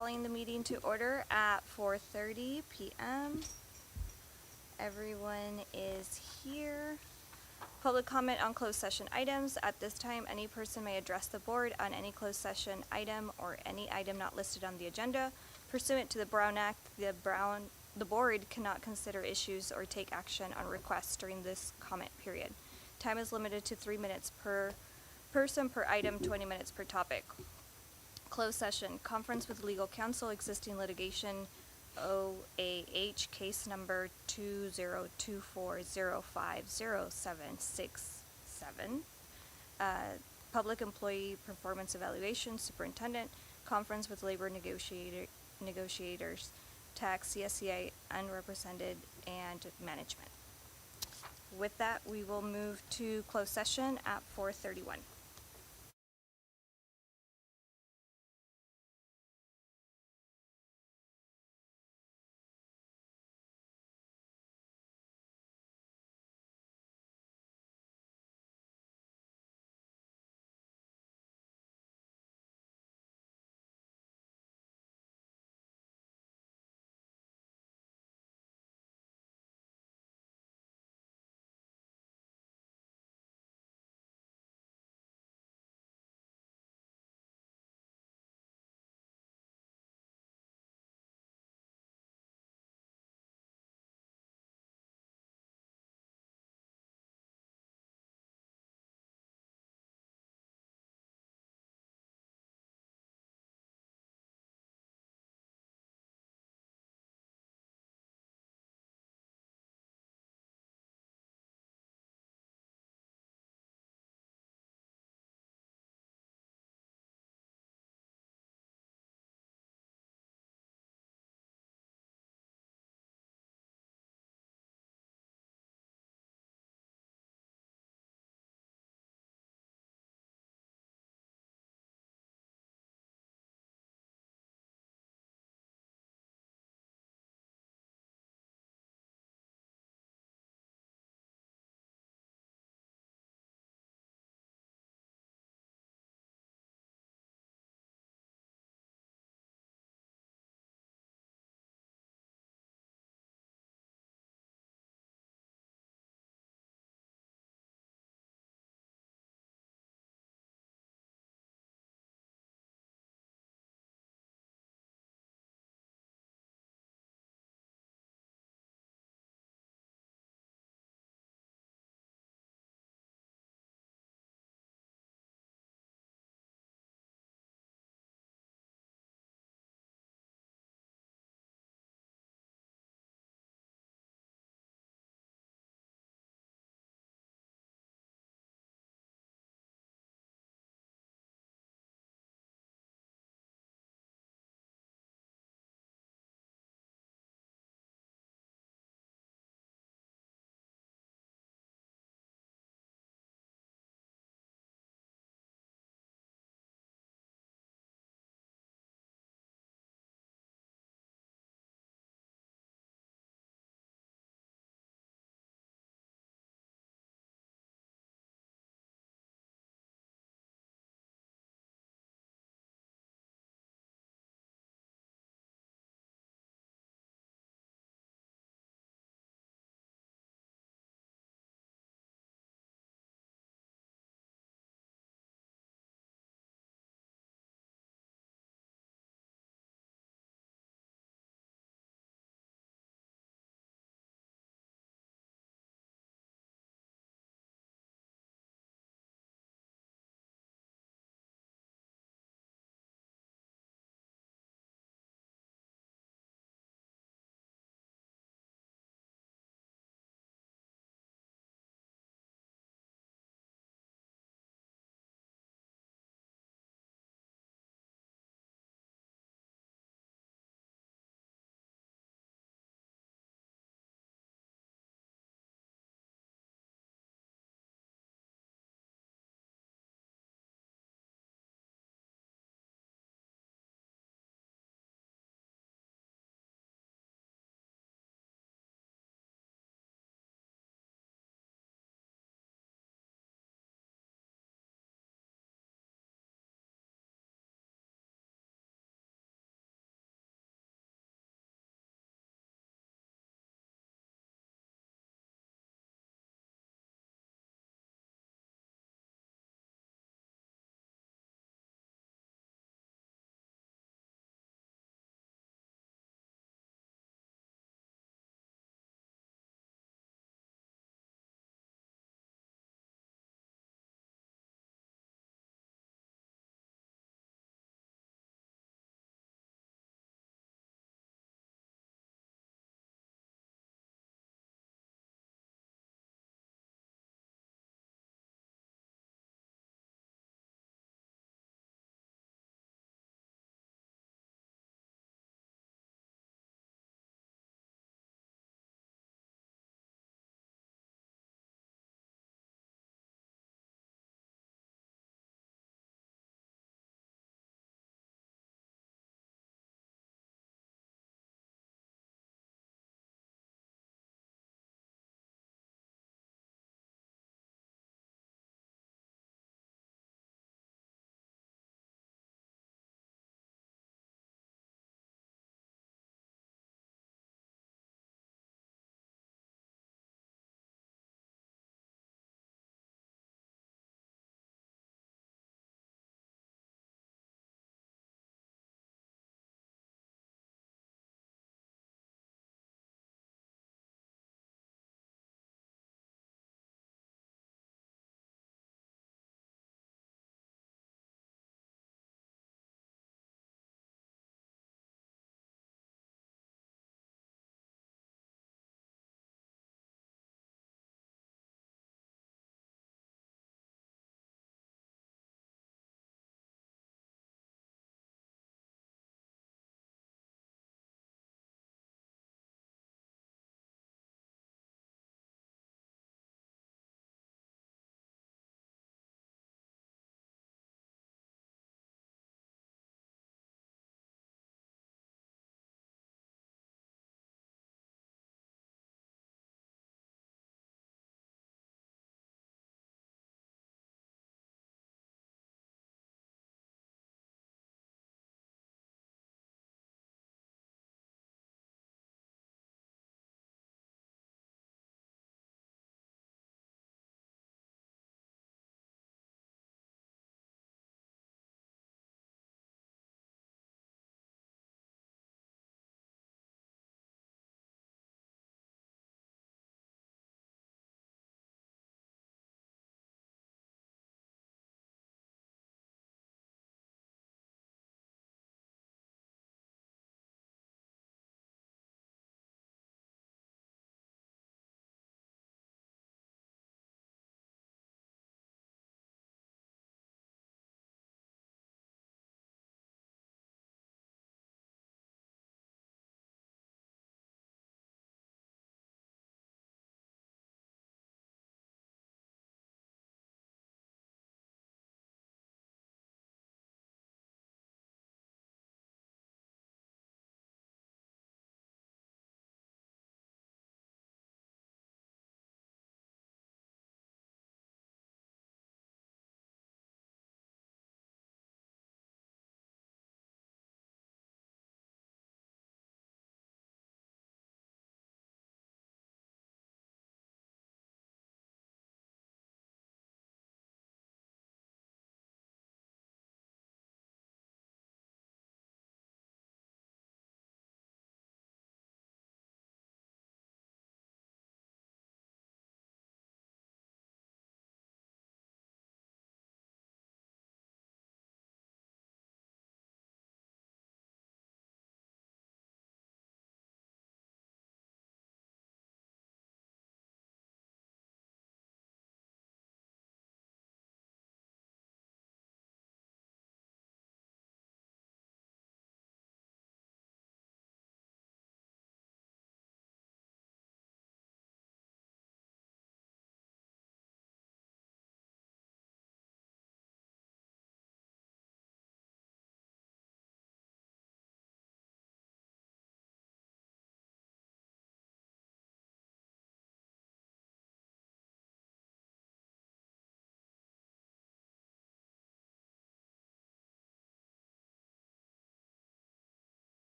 Calling the meeting to order at 4:30 p.m. Everyone is here. Public comment on closed session items. At this time, any person may address the board on any closed session item or any item not listed on the agenda. Pursuant to the Brown Act, the board cannot consider issues or take action on requests during this comment period. Time is limited to 3 minutes per person per item, 20 minutes per topic. Closed session, conference with legal counsel, existing litigation, OAH, case number 2024050767. Public employee performance evaluation, superintendent, conference with labor negotiators, tax, CSCA, unrepresented, and management. With that, we will move to closed session at 4:31.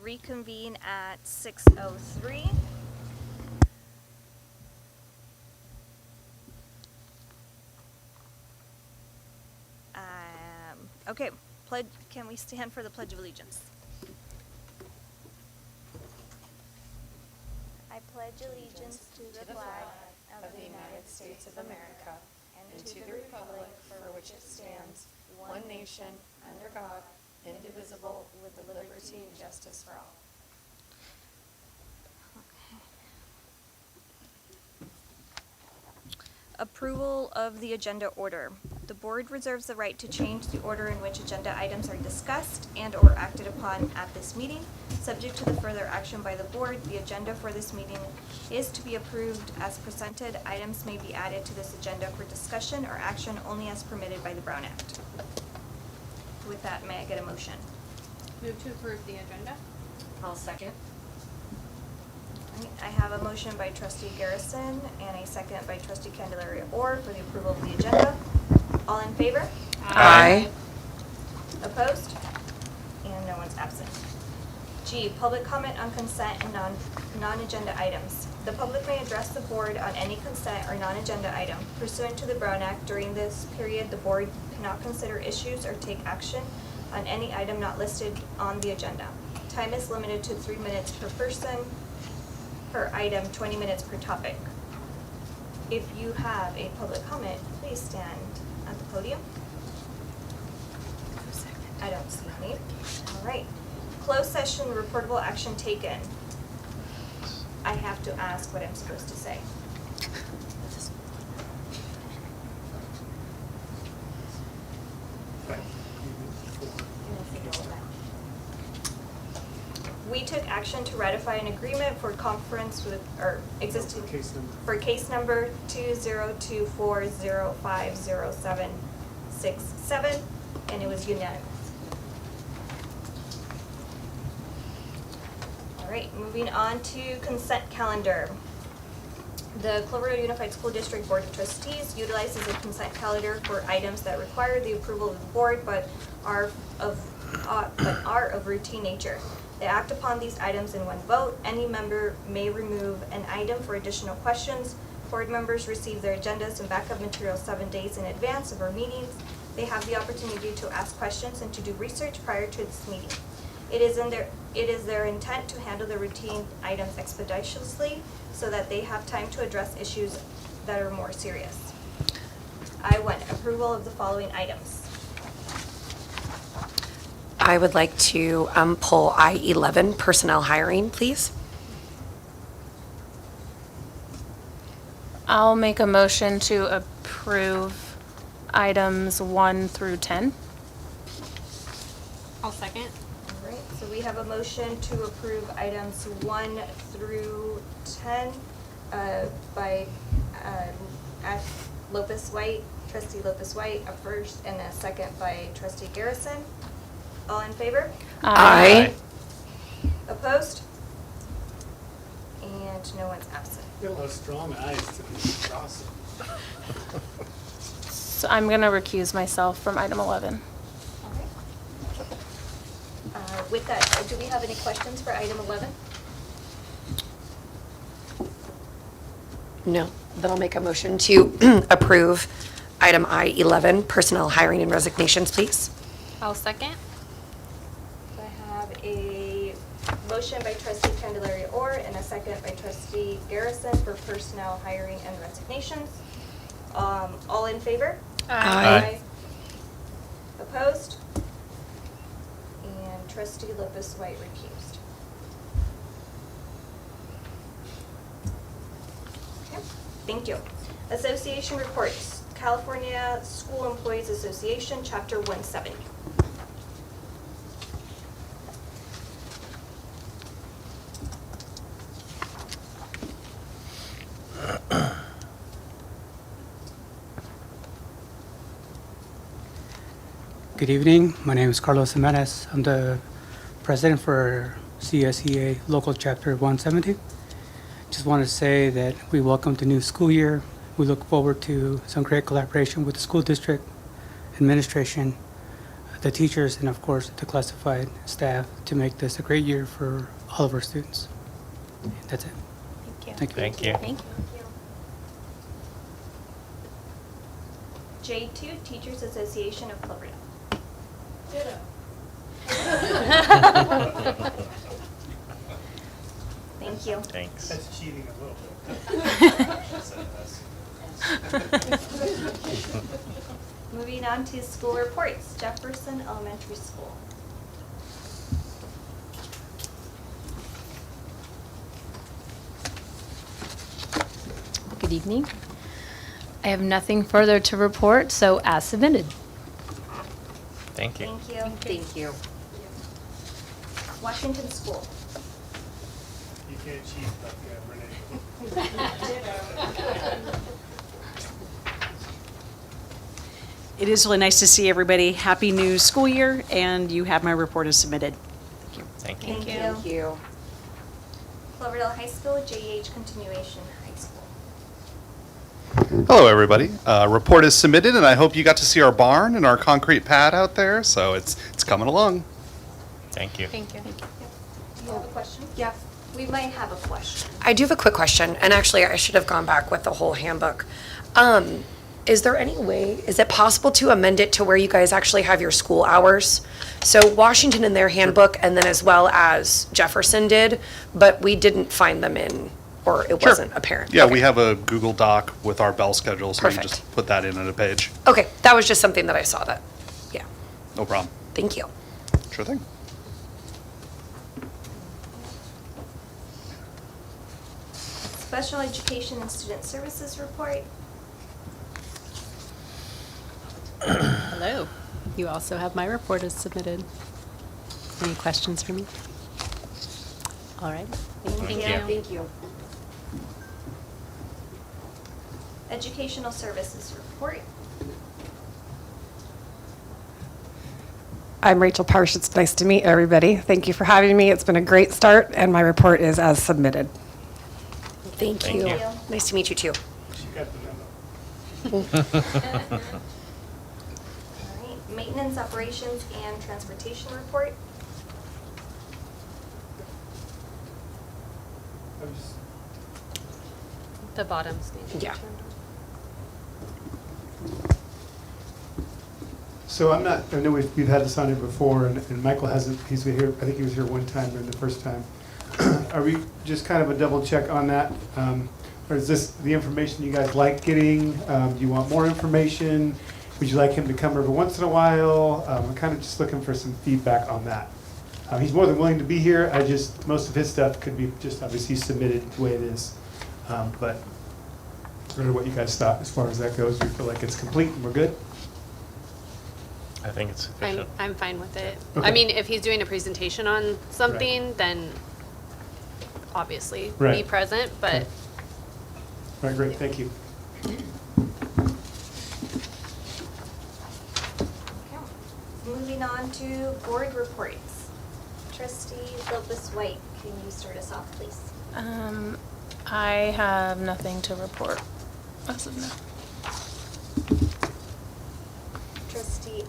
Reconvene at 6:03. Okay, can we stand for the Pledge of Allegiance? I pledge allegiance to the flag of the United States of America and to the republic for which it stands, one nation, under God, indivisible, with liberty and justice for all. Approval of the agenda order. The board reserves the right to change the order in which agenda items are discussed and/or acted upon at this meeting. Subject to the further action by the board, the agenda for this meeting is to be approved as presented. Items may be added to this agenda for discussion or action only as permitted by the Brown Act. With that, may I get a motion? Move to approve the agenda. I'll second. I have a motion by trustee Garrison and a second by trustee Candelaria Orr for the approval of the agenda. All in favor? Aye. Opposed? And no one's absent. G, public comment on consent and non-agenda items. The public may address the board on any consent or non-agenda item. Pursuant to the Brown Act, during this period, the board cannot consider issues or take action on any item not listed on the agenda. Time is limited to 3 minutes per person, per item, 20 minutes per topic. If you have a public comment, please stand at the podium. I don't see any. All right. Closed session, reportable action taken. I have to ask what I'm supposed to say. We took action to ratify an agreement for conference with, or existing, for case number 20240500767, and it was unanimous. All right, moving on to consent calendar. The Cloverdale Unified School District Board of Trustees utilizes a consent calendar for items that require the approval of the board but are of routine nature. They act upon these items in one vote. Any member may remove an item for additional questions. Board members receive their agendas and backup materials 7 days in advance of our meetings. They have the opportunity to ask questions and to do research prior to this meeting. It is their intent to handle the routine items expeditiously so that they have time to address issues that are more serious. I-1, approval of the following items. I would like to pull I-11, personnel hiring, please. I'll make a motion to approve items 1 through 10. I'll second. All right, so we have a motion to approve items 1 through 10 by Lopez White, trustee Lopez White, a first and a second by trustee Garrison. All in favor? Aye. Opposed? And no one's absent. Got a lot of strong eyes to be crossing. So I'm going to recuse myself from item 11. All right. With that, do we have any questions for item 11? No, then I'll make a motion to approve item I-11, personnel hiring and resignations, please. I'll second. I have a motion by trustee Candelaria Orr and a second by trustee Garrison for personnel hiring and resignations. All in favor? Aye. Opposed? And trustee Lopez White recused. Okay, thank you. Association reports. California School Employees Association, Chapter 170. Good evening. My name is Carlos Jimenez. I'm the president for CSEA Local Chapter 170. Just want to say that we welcome the new school year. We look forward to some great collaboration with the school district, administration, the teachers, and of course, the classified staff to make this a great year for all of our students. That's it. Thank you. Thank you. Thank you. J2, Teachers Association of Cloverdale. Thank you. Thanks. That's cheating a little bit. Moving on to school reports, Jefferson Elementary School. Good evening. I have nothing further to report, so as submitted. Thank you. Thank you. Thank you. Washington School. You can't cheat like Renee. It is really nice to see everybody. Happy new school year, and you have my report as submitted. Thank you. Thank you. Thank you. Cloverdale High School, JH Continuation High School. Hello, everybody. Report is submitted, and I hope you got to see our barn and our concrete pad out there. So it's coming along. Thank you. Thank you. Do you have a question? Yeah. We might have a question. I do have a quick question, and actually, I should have gone back with the whole handbook. Is there any way, is it possible to amend it to where you guys actually have your school hours? So Washington in their handbook, and then as well as Jefferson did, but we didn't find them in, or it Sure. wasn't apparent. Yeah, Okay. we have a Google Doc with our bell schedule, so we can Perfect. just put that in a page. Okay, that was just something that I saw that, yeah, No problem. thank you. Sure thing. Special Education and Student Services Report. Hello. You also have my report as submitted. Any questions for me? All right. Thank you. Thank you. Educational Services Report. I'm Rachel Parsh. It's nice to meet everybody. Thank you for having me. It's been a great start, and my report is as submitted. Thank Thank you. you. Nice to meet you, too. She got the memo. All right. Maintenance, Operations, and Transportation Report. I'm just, The bottom's needed. Yeah. So I know we've had this on here before, and Michael hasn't, he's been here, I think he was here one time during the first time. Are we just kind of a double check on that? Or is this the information you guys like getting? Do you want more information? Would you like him to come every once in a while? I'm kind of just looking for some feedback on that. He's more than willing to be here, most of his stuff could be just obviously submitted the way it is. But I don't know what you guys thought as far as that goes. Do you feel like it's complete and we're good? I think it's sufficient. I'm fine with it. Okay. I mean, if he's doing a presentation on something, then obviously be Right. present, but Okay. All right, great, thank you. Okay. Moving on to board reports. Trustee Lopez White, can you start us off, please? I have nothing to report as of now. Trustee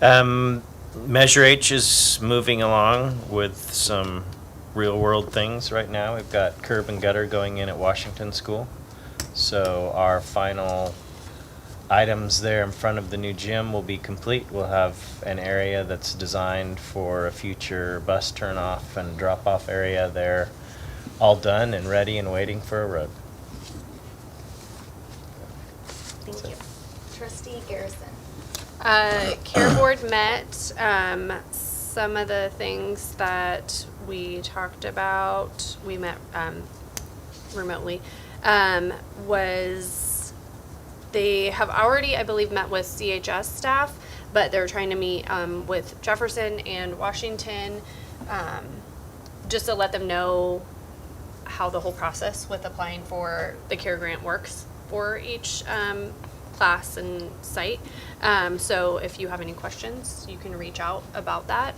Eisen. Measure H is moving along with some real-world things right now. We've got curb and gutter going in at Washington School. So our final items there in front of the new gym will be complete. We'll have an area that's designed for a future bus turn-off and drop-off area there, all done and ready and waiting for a road. Thank you. Trustee Garrison. Care Board met. Some of the things that we talked about, we met remotely, was they have already, I believe, met with CHS staff, but they're trying to meet with Jefferson and Washington, just to let them know how the whole process with applying for the CARE grant works for each class and site. So if you have any questions, you can reach out about that.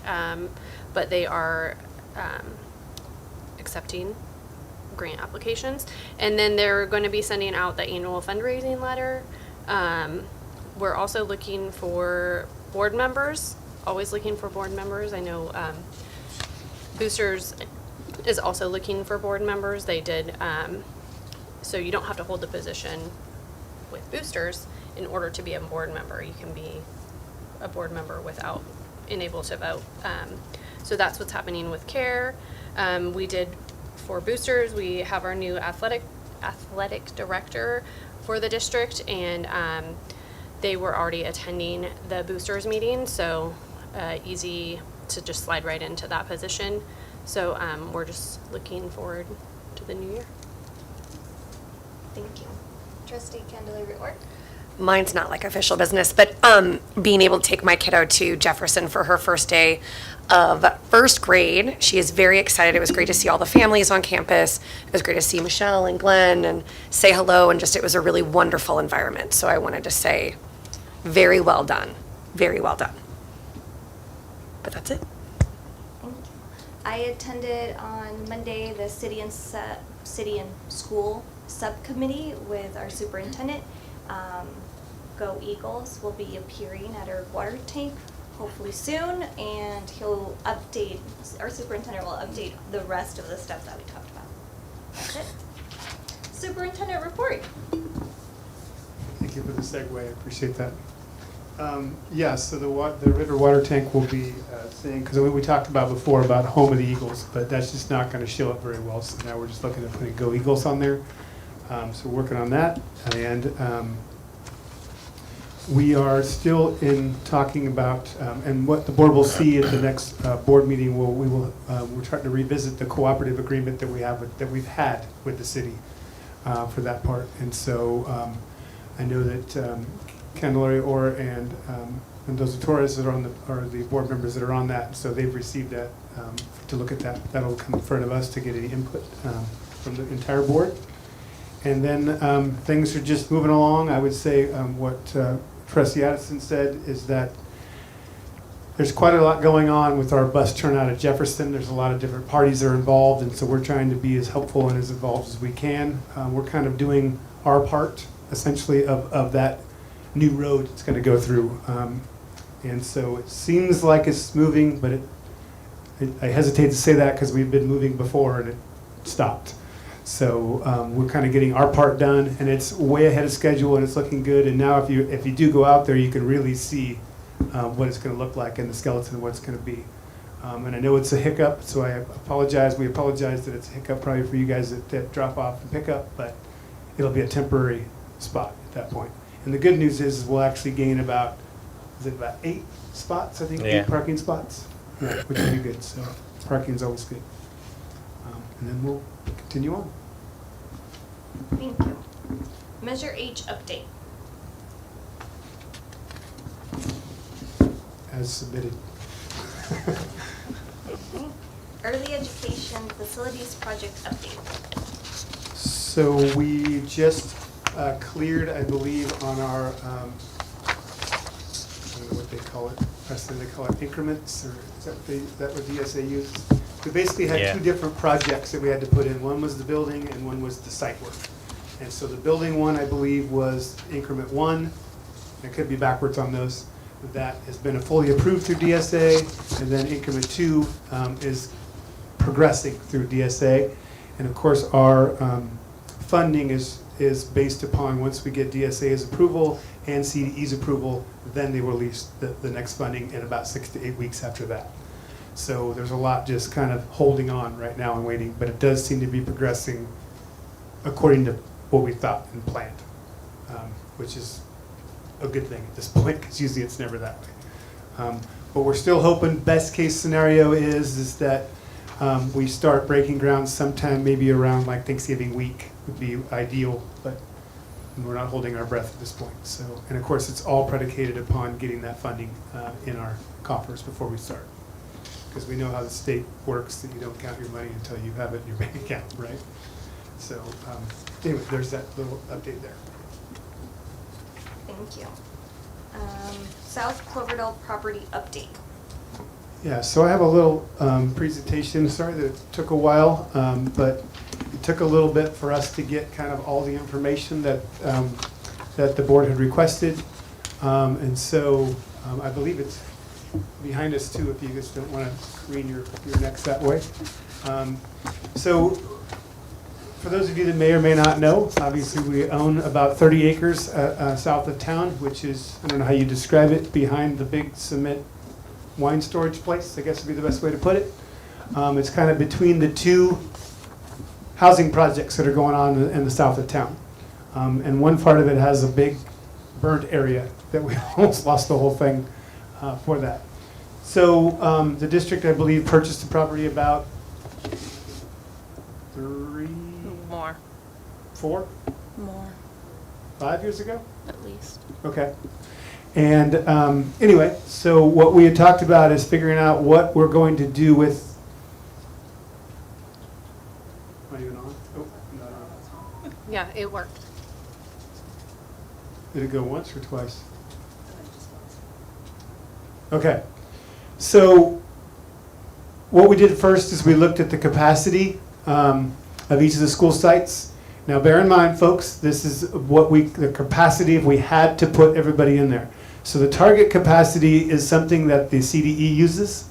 But they are accepting grant applications. And then they're going to be sending out the annual fundraising letter. We're also looking for board members, always looking for board members. I know Boosters is also looking for board members. They did, so you don't have to hold the position with Boosters in order to be a board member. You can be a board member without being able to vote. So that's what's happening with CARE. We did, for Boosters, we have our new athletic director for the district, and they were already attending the Boosters meeting, so easy to just slide right into that position. So we're just looking forward to the new year. Thank you. Trustee Candelaria report? Mine's not like official business, but being able to take my kiddo to Jefferson for her first day of first grade. She is very excited. It was great to see all the families on campus. It was great to see Michelle and Glenn and say hello, and just it was a really wonderful environment. So I wanted to say very well done. Very well done. But that's it. Thank you. I attended on Monday the City and School Subcommittee with our superintendent. Go Eagles will be appearing at our water tank hopefully soon, and he'll update, our superintendent will update the rest of the stuff that we talked about. That's it. Superintendent report. Thank you for the segue, I appreciate that. Yes, so the river water tank will be saying, because we talked about before about home of the Eagles, but that's just not going to show up very well, so now we're just looking at putting Go Eagles on there. So we're working on that, and we are still in talking about, and what the board will see at the next board meeting, we're trying to revisit the cooperative agreement that we've had with the city for that part. And so I know that Candelaria Orr and Mendoza Torres are the board members that are on that, so they've received that to look at that. That'll come in front of us to get any input from the entire board. And then things are just moving along. I would say what Trustee Addison said is that there's quite a lot going on with our bus turnout at Jefferson. There's a lot of different parties that are involved, and so we're trying to be as helpful and as involved as we can. We're kind of doing our part, essentially, of that new road it's going to go through. And so it seems like it's moving, but I hesitate to say that because we've been moving before and it stopped. So we're kind of getting our part done, and it's way ahead of schedule, and it's looking good. And now if you do go out there, you can really see what it's going to look like and the skeleton of what it's going to be. And I know it's a hiccup, so I apologize. We apologize that it's a hiccup probably for you guys that drop off and pick up, but it'll be a temporary spot at that point. And the good news is we'll actually gain about 8 spots, I think, Yeah. 8 parking spots, yeah, which will be good. So parking's always good. And then we'll continue on. Thank you. Measure H update. As submitted. Okay. Early Education Facilities Project update. So we just cleared, I believe, on our, I don't know what they call it, Preston, they call it increments, or is that what DSA uses? We basically had Yeah. 2 different projects that we had to put in. One was the building and one was the site work. And so the building one, I believe, was increment 1. I could be backwards on those. That has been fully approved through DSA, and then increment 2 is progressing through DSA. And of course, our funding is based upon, once we get DSA's approval and CDE's approval, then they will release the next funding in about 6 to 8 weeks after that. So there's a lot just kind of holding on right now and waiting, but it does seem to be progressing according to what we thought and planned, which is a good thing at this point, because usually it's never that way. But we're still hoping best case scenario is that we start breaking ground sometime maybe around like Thanksgiving week would be ideal, but we're not holding our breath at this point. So, and of course, it's all predicated upon getting that funding in our coffers before we start. Because we know how the state works, that you don't count your money until you have it in your bank account, right? So anyway, there's that little update there. Thank you. South Cloverdale property update. Yeah, so I have a little presentation. Sorry that it took a while, but it took a little bit for us to get kind of all the information that that the board had requested. And so I believe it's behind us too, if you just don't want to lean your necks that way. So for those of you that may or may not know, obviously we own about 30 acres south of town, which is, I don't know how you describe it, behind the big cement wine storage place, I guess would be the best way to put it. It's kind of between the two housing projects that are going on in the south of town. And one part of it has a big burnt area that we almost lost the whole thing for that. So the district, I believe, purchased the property about 4, More, 5 years ago? at least. Okay. And anyway, so what we had talked about is figuring out what we're going to do with. Am I even on? Oh, not on. Yeah, it worked. Did it go once or twice? Okay. So what we did first is we looked at the capacity of each of the school sites. Now, bear in mind, folks, this is the capacity if we had to put everybody in there. So the target capacity is something that the CDE uses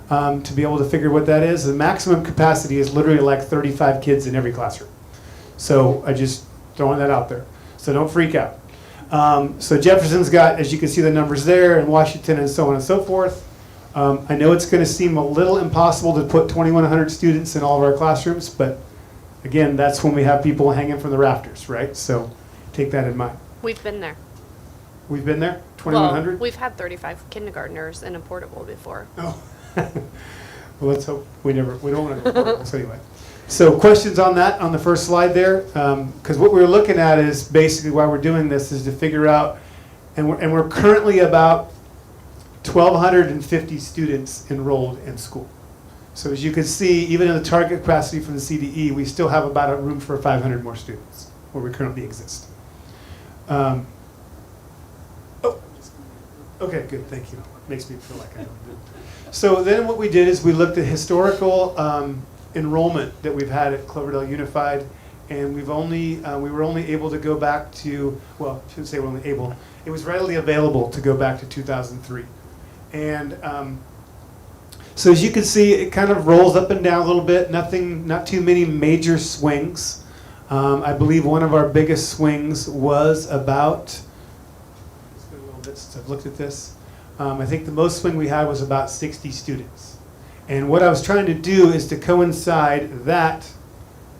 to be able to figure what that is. The maximum capacity is literally like 35 kids in every classroom. So I just throwing that out there. So don't freak out. So Jefferson's got, as you can see, the numbers there, and Washington and so on and so forth. I know it's going to seem a little impossible to put 2,100 students in all of our classrooms, but again, that's when we have people hanging from the rafters, right? So take that in mind. We've been there. We've been there, Well, 2,100? we've had 35 kindergartners in a portable before. Oh. Well, let's hope we don't want to go portables anyway. So questions on that, on the first slide there? Because what we're looking at is basically why we're doing this is to figure out, and we're currently about 1,250 students enrolled in school. So as you can see, even in the target capacity from the CDE, we still have about a room for 500 more students where we currently exist. Okay, good, thank you. Makes me feel like I know. So then what we did is we looked at historical enrollment that we've had at Cloverdale Unified, and we were only able to go back to, well, I shouldn't say we're only able, it was readily available to go back to 2003. And so as you can see, it kind of rolls up and down a little bit, not too many major swings. I believe one of our biggest swings was about, it's been a little bit since I've looked at this. I think the most swing we had was about 60 students. And what I was trying to do is to coincide that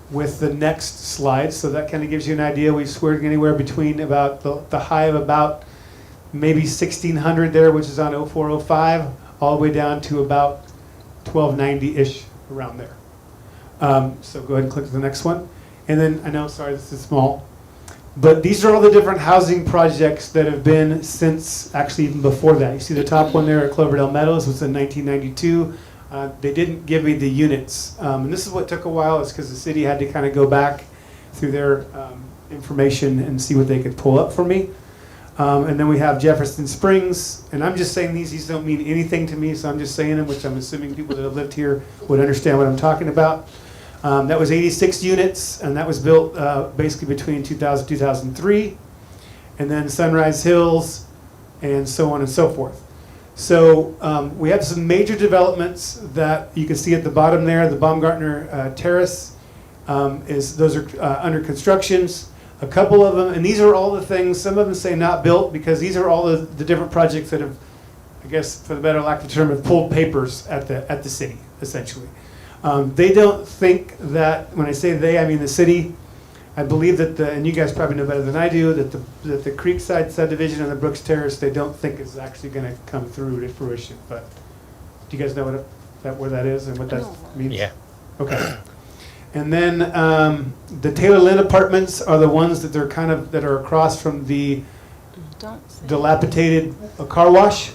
with the next slide. So that kind of gives you an idea. We scored anywhere between about the high of about maybe 1,600 there, which is on 0405, all the way down to about 1290-ish around there. So go ahead and click to the next one. And then, I know, sorry, this is small. But these are all the different housing projects that have been since, actually even before that. You see the top one there at Cloverdale Meadows was in 1992. They didn't give me the units. And this is what took a while, is because the city had to kind of go back through their information and see what they could pull up for me. And then we have Jefferson Springs, and I'm just saying these don't mean anything to me, so I'm just saying them, which I'm assuming people that have lived here would understand what I'm talking about. That was 86 units, and that was built basically between 2000 and 2003, and then Sunrise Hills, and so on and so forth. So we have some major developments that you can see at the bottom there. The Baumgartner Terrace, those are under constructions. A couple of them, and these are all the things, some of them say not built, because these are all the different projects that have, I guess for the better lack of a term, have pulled papers at the city, essentially. They don't think that, when I say they, I mean the city. I believe that and you guys probably know better than I do, that the Creekside subdivision and the Brooks Terrace, they don't think is actually going to come through to fruition. But do you guys know where that is and what that means? Yeah. Okay. And then the Taylor Lynn apartments are the ones that are across from the Don't say. dilapidated car wash.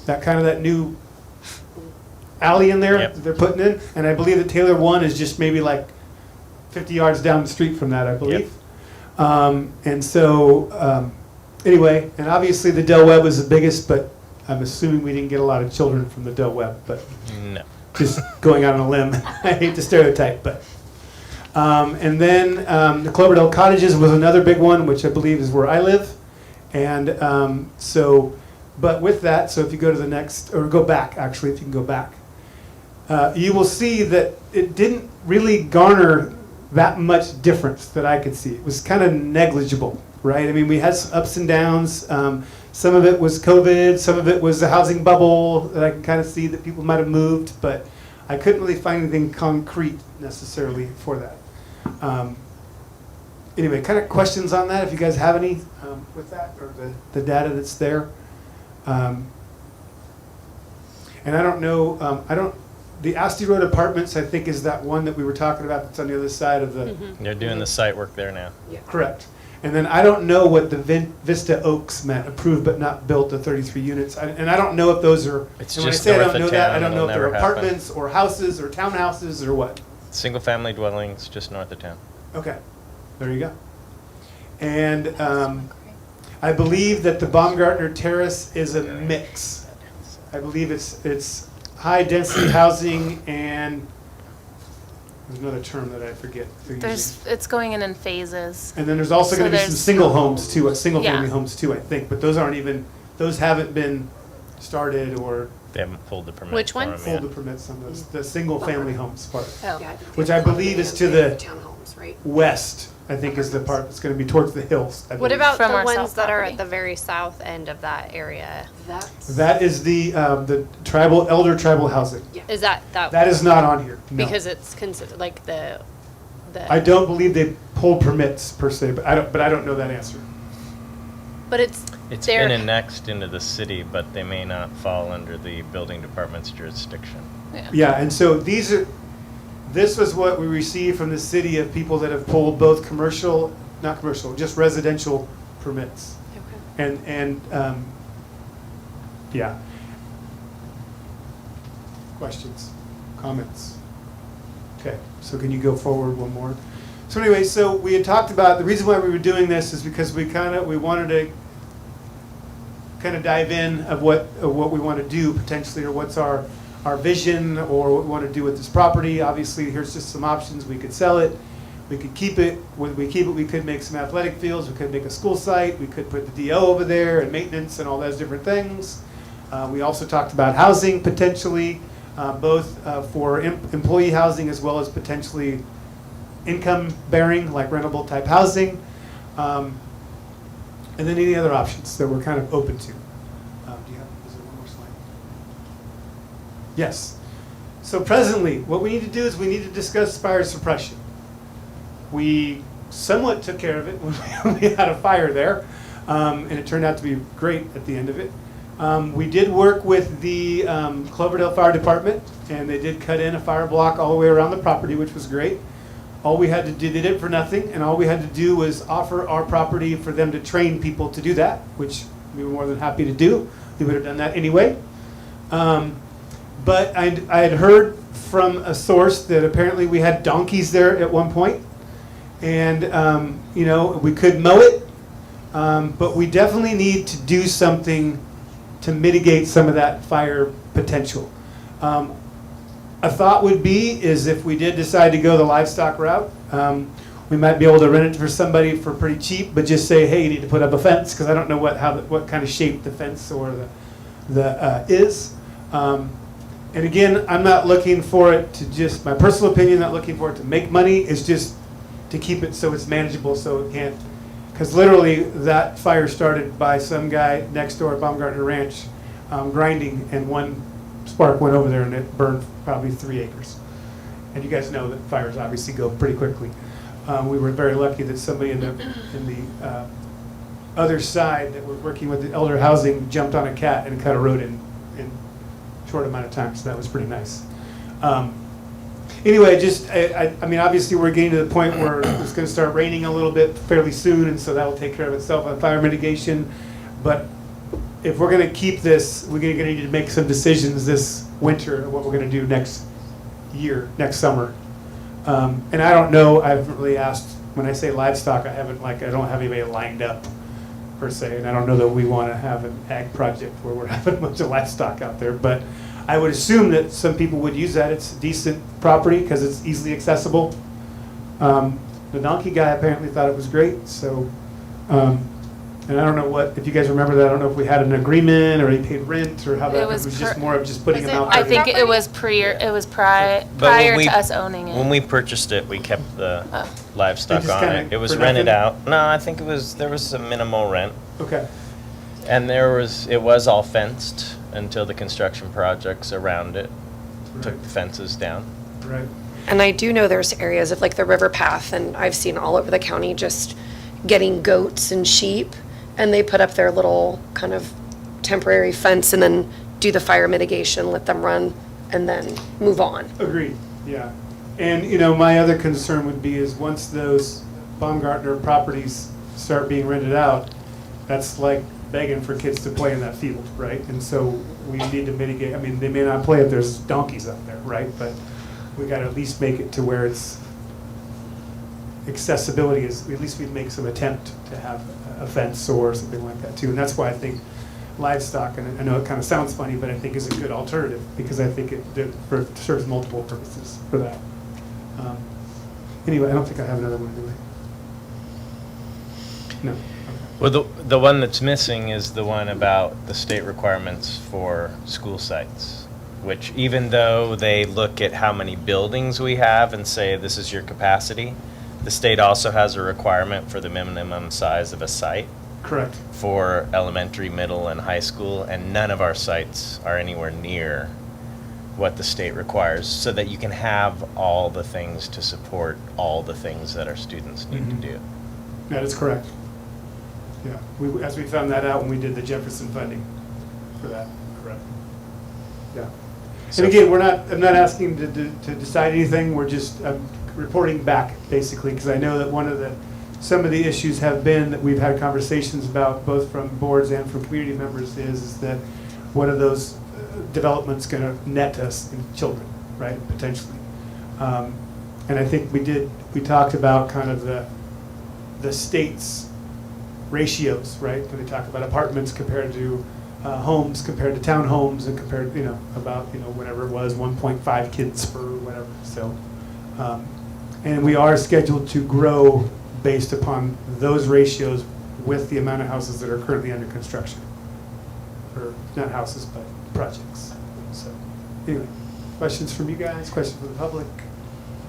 That new alley in there Yep. that they're putting in. And I believe that Taylor 1 is just maybe like 50 yards down the street from that, I believe. And so, anyway, and obviously the Del Webb was the biggest, but I'm assuming we didn't get a lot of children from the Del Webb, but No. just going out on a limb. I hate to stereotype, but. And then the Cloverdale Cottages was another big one, which I believe is where I live. And so But with that, so if you go to the next, or go back, actually, if you can go back, you will see that it didn't really garner that much difference that I could see. It was kind of negligible, right? I mean, we had some ups and downs. Some of it was COVID, some of it was a housing bubble that I can kind of see that people might have moved, but I couldn't really find anything concrete necessarily for that. Anyway, kind of questions on that, if you guys have any with that, or the data that's there. And I don't know, the Asti Road Apartments, I think, is that one that we were talking about that's on the other side of the. They're doing the site work there now. Correct. And then I don't know what the Vista Oaks meant, approved but not built, the 33 units. And I don't know if those are, It's and when I just say I north don't know of that, I town, don't know it'll if they're never happen. apartments or houses or townhouses or what. Single-family dwellings just north of town. Okay, there you go. And I believe that the Baumgartner Terrace is a mix. I believe it's high-density housing and, there's another term that I forget they're using. It's going in phases. And then there's also So going to be some there's- single homes too, single-family Yeah. homes too, I think. But those haven't been started or They haven't pulled the permit Which for one? 'em pulled yet. the permits on those, the single-family homes part. Oh. Which I believe is to the Townhomes, right? west, I think is the part that's going to be towards the hills. I What believe. about From the our ones south that are property. at the very south end of that area? That is the elder tribal housing. Is that That is not on here, no. because it's considered like the I don't believe they pulled permits per se, but I don't know that answer. but it's It's there. been annexed into the city, but they may not fall under the building department's jurisdiction. Yeah, and so this was what we received from the city of people that have pulled both not commercial, just residential permits. And yeah. Questions, comments? Okay, so can you go forward one more? So anyway, so we had talked about, the reason why we were doing this is because we wanted to kind of dive in of what we want to do potentially, or what's our vision, or what we want to do with this property. Obviously, here's just some options. We could sell it, we could keep it. When we keep it, we could make some athletic fields, we could make a school site, we could put the DO over there and maintenance and all those different things. We also talked about housing potentially, both for employee housing as well as potentially income bearing, like rentable type housing. And then any other options that we're kind of open to. Is there one more slide? Yes. So presently, what we need to do is we need to discuss fire suppression. We somewhat took care of it when we had a fire there, and it turned out to be great at the end of it. We did work with the Cloverdale Fire Department, and they did cut in a fire block all the way around the property, which was great. All we had to do, they did it for nothing, and all we had to do was offer our property for them to train people to do that, which we were more than happy to do. We would have done that anyway. But I had heard from a source that apparently we had donkeys there at one point, and we could mow it, but we definitely need to do something to mitigate some of that fire potential. A thought would be is if we did decide to go the livestock route, we might be able to rent it for somebody for pretty cheap, but just say, hey, you need to put up a fence, because I don't know what kind of shape the fence or the is. And again, I'm not looking for it to just, my personal opinion, not looking for it to make money, it's just to keep it so it's manageable, so it can't, because literally that fire started by some guy next door at Baumgartner Ranch grinding, and one spark went over there and it burned probably 3 acres. And you guys know that fires obviously go pretty quickly. We were very lucky that somebody in the other side that was working with the elder housing jumped on a cat and cut a road in a short amount of time, so that was pretty nice. Anyway, I mean, obviously we're getting to the point where it's going to start raining a little bit fairly soon, and so that will take care of itself on fire mitigation. But if we're going to keep this, we're going to need to make some decisions this winter of what we're going to do next summer. And I don't know, I haven't really asked, when I say livestock, I don't have anybody lined up per se, and I don't know that we want to have an ag project where we're having a bunch of livestock out there, but I would assume that some people would use that. It's decent property because it's easily accessible. The donkey guy apparently thought it was great, so, and And I don't know if you guys remember that, I don't know if we had an agreement or he paid rent or how that, It it was was just per- more of just putting Was them it out I there. think it was prior But when prior we- to us owning it. When we purchased it, we kept the Oh. livestock They just on kinda it. It was for rented nothing? out. No, I think there was some minimal rent. Okay, And it was all fenced until the construction projects around it took the fences down. right. And I do know there's areas of like the river path, and I've seen all over the county just getting goats and sheep, and they put up their little kind of temporary fence and then do the fire mitigation, let them run, and then move on. Agreed, yeah. And, my other concern would be is once those Baumgartner properties start being rented out, that's like begging for kids to play in that field, right? And so we need to mitigate, they may not play if there's donkeys up there, right? But we gotta at least make it to where it's accessibility is, at least we make some attempt to have a fence or something like that too. And that's why I think livestock, and I know it kind of sounds funny, but I think is a good alternative because I think it serves multiple purposes for that. Anyway, I don't think I have another one, do I? No. Well, the one that's missing is the one about the state requirements for school sites, which even though they look at how many buildings we have and say this is your capacity, the state also has a requirement for the minimum size of a site Correct. for elementary, middle, and high school, and none of our sites are anywhere near what the state requires, so that you can have all the things to support all the things that our students need to do. That is correct. Yeah, as we found that out when we did the Jefferson funding for that, correct. Yeah. So- And again, I'm not asking to decide anything, we're just reporting back, basically, because I know that some of the issues have been that we've had conversations about, both from boards and from community members, is that what are those developments going to net us in children, right, potentially. And I think we talked about kind of the state's ratios, right? When they talk about apartments compared to homes, compared to townhomes, and compared, about, whatever it was, 1.5 kids per whatever. So, and we are scheduled to grow based upon those ratios with the amount of houses that are currently under construction. Or not houses, but projects. So, anyway, questions from you guys? Questions from the public?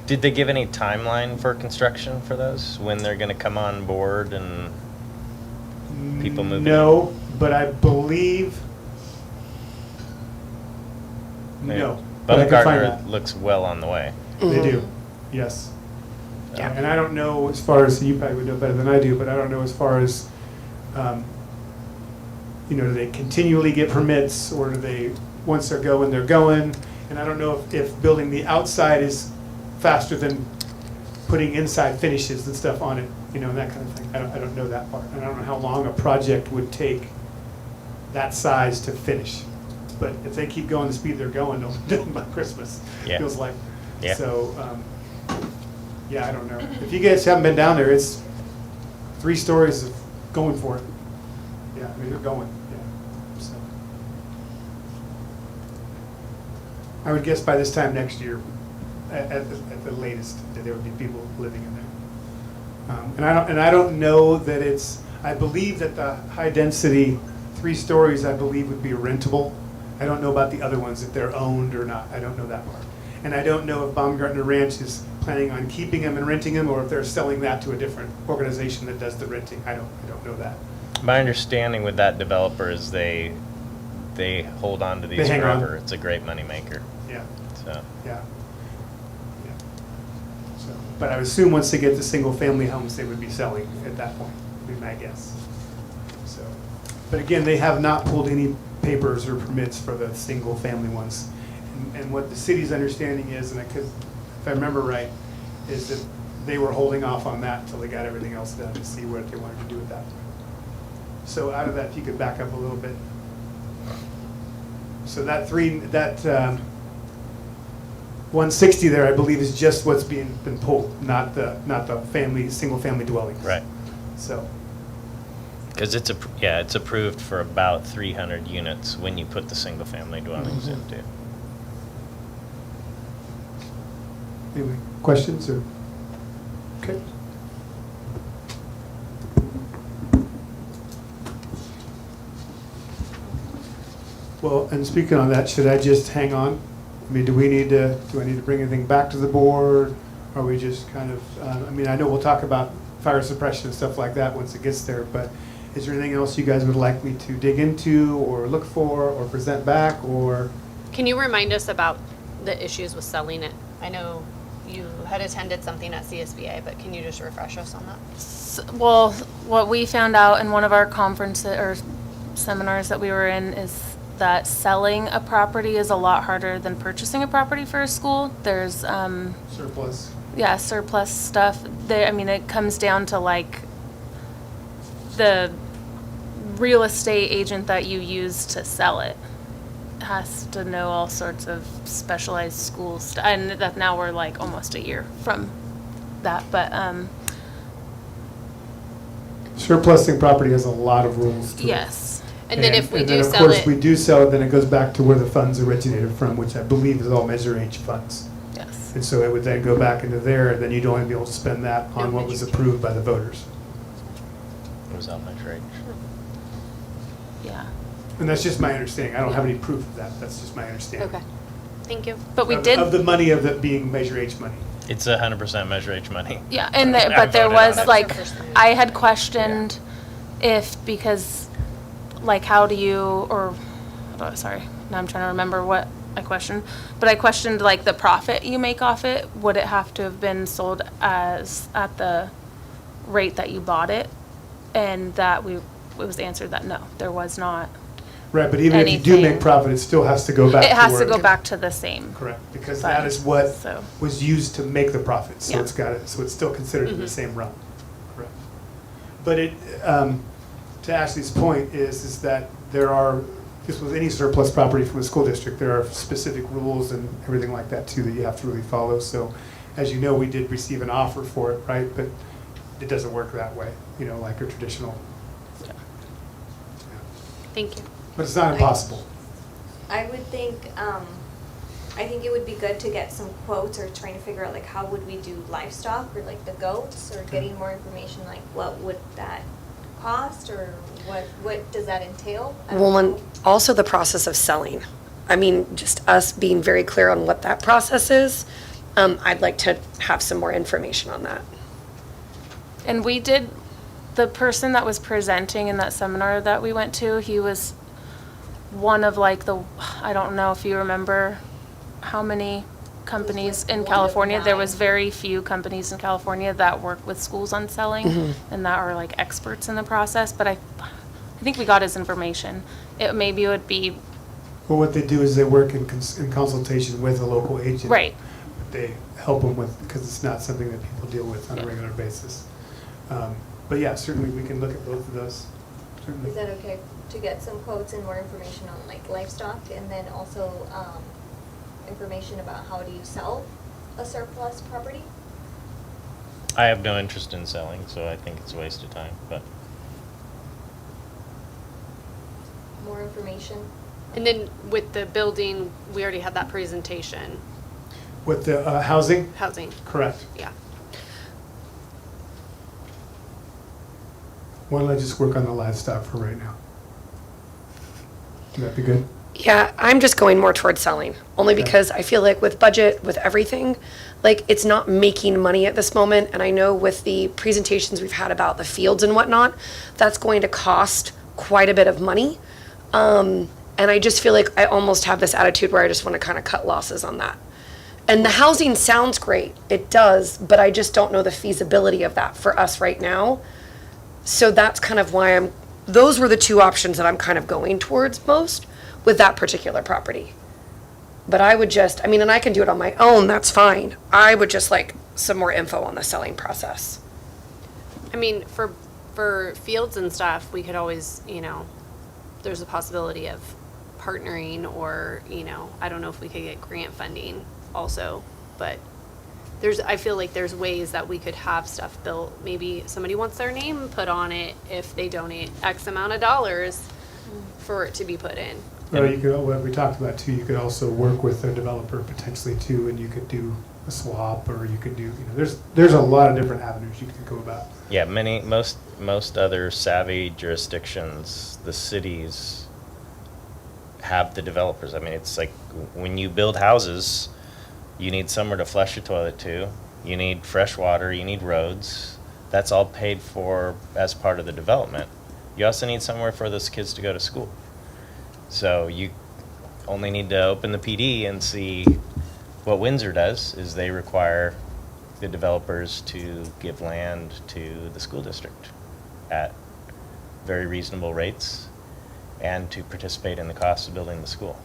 Did they give any timeline for construction for those? When they're going to come on board and people moving? No, but I believe, Maybe. no. But I can find Baumgartner that. looks well on the way. They do, yes. Yeah. And I don't know as far as, you probably would know better than I do, but I don't know as far as, do they continually get permits, or do they, once they're going, they're going? And I don't know if building the outside is faster than putting inside finishes and stuff on it, and that kind of thing. I don't know that part. And I don't know how long a project would take that size to finish. But if they keep going the speed they're going, they'll be done by Christmas, Yeah. feels like. Yeah. So, yeah, I don't know. If you guys haven't been down there, it's 3 stories of going for it. Yeah, they're going, yeah. So, I would guess by this time next year, at the latest, that there would be people living in there. And I don't know that it's, I believe that the high density 3 stories, I believe, would be rentable. I don't know about the other ones, if they're owned or not. I don't know that part. And I don't know if Baumgartner Ranch is planning on keeping them and renting them, or if they're selling that to a different organization that does the renting. I don't know that. My understanding with that developer is they hold on to They these hang on. forever. It's a great moneymaker. Yeah, So yeah. Yeah. So, but I would assume once they get to single-family homes, they would be selling at that point, would be my guess. So, but again, they have not pulled any papers or permits for the single-family ones. And what the city's understanding is, and if I remember right, is that they were holding off on that until they got everything else done to see what they wanted to do with that. So out of that, if you could back up a little bit. So that 160 there, I believe, is just what's been pulled, not the single-family dwellings. right, So, because it's approved for about 300 units when you put the single family dwellings into. anyway, questions or? Okay. Well, and speaking on that, should I just hang on? I mean, do I need to bring anything back to the board? Are we just kind of, I mean, I know we'll talk about fire suppression and stuff like that once it gets there, but is there anything else you guys would like me to dig into or look for or present back or? Can you remind us about the issues with selling it? I know you had attended something at CSBA, but can you just refresh us on that? Well, what we found out in one of our conferences or seminars that we were in is that selling a property is a lot harder than purchasing a property for a school. There's, Surplus. yeah, surplus stuff. I mean, it comes down to like the real estate agent that you use to sell it has to know all sorts of specialized school stuff. And that now we're like almost a year from that, but, Surplusing property has a lot of rules to it. yes. And then if we and do then, sell Of course, we it, do sell it, then it goes back to where the funds originated from, which I believe is all Measure H funds. Yes. And so it would then go back into there, and then you'd only be able to spend that on what was approved by the voters. It was on my trade. Yeah. And that's just my understanding. I don't have any proof of that. That's just my understanding. okay, thank you. But we Of- did. Of the money of it being Measure H money. It's 100% Measure H money. Yeah, and there, I but there voted on was it. like, That's the first thing. I had questioned if, because, like, how do you, or, oh, sorry, now I'm trying to remember what I questioned, but I questioned like the profit you make off it. Would it have to have been sold as, at the rate that you bought it? And that it was answered that no, there was not. Right, but even if you do Anything. make profit, it still has to go back to It has where to go back to the same. Correct, because that fund, is what so. was used to make the profit, so Yeah. it's got it, so it's still considered in the same realm. Correct. But it, to Ashley's point is that there are, just with any surplus property from a school district, there are specific rules and everything like that too that you have to really follow. So, as you know, we did receive an offer for it, right? But it doesn't work that way, you know, like a traditional. Yeah. Thank you. But it's not impossible. I would think, I think it would be good to get some quotes or trying to figure out like how would we do livestock or like the goats or getting more information like what would that cost or what does that entail? I don't Well, and know. also the process of selling. I mean, just us being very clear on what that process is. I'd like to have some more information on that. And we did, the person that was presenting in that seminar that we went to, he was one of like the, I don't know if you remember how many companies in one of California. There was 9. very few companies in California that work with schools on selling and that are like experts in the process. But I think we got his information. Maybe it would be, Well, what they do is they work in consultation with a local agent. right. They help them with, because it's not something that people deal with on a regular basis. But yeah, certainly we can look at both of those. Certainly. Is that okay to get some quotes and more information on like livestock and then also information about how do you sell a surplus property? I have no interest in selling, so I think it's a waste of time, but More information? And then with the building, we already had that presentation, With the housing, housing, correct. yeah. Why don't I just work on the livestock for right now? Would that be good? Yeah, I'm just going more towards selling, only Okay. because I feel like with budget, with everything, like it's not making money at this moment. And I know with the presentations we've had about the fields and whatnot, that's going to cost quite a bit of money. And I just feel like I almost have this attitude where I just want to kind of cut losses on that. And the housing sounds great, it does, but I just don't know the feasibility of that for us right now. So that's kind of why those were the two options that I'm kind of going towards most with that particular property. But I would just, I mean, and I can do it on my own, that's fine. I would just like some more info on the selling process. I mean, for fields and stuff, we could always, there's a possibility of partnering or, I don't know if we could get grant funding also, but I feel like there's ways that we could have stuff built. Maybe somebody wants their name put on it if they donate X amount of dollars for it to be put in. Or you could, what we talked about too, you could also work with a developer potentially too, and you could do a swap, or you could do, there's a lot of different avenues you could go about. yeah, most other savvy jurisdictions, the cities have the developers. I mean, it's like when you build houses, you need somewhere to flush your toilet to, you need fresh water, you need roads. That's all paid for as part of the development. You also need somewhere for those kids to go to school. So you only need to open the PD and see what Windsor does is they require the developers to give land to the school district at very reasonable rates and to participate in the cost of building the school.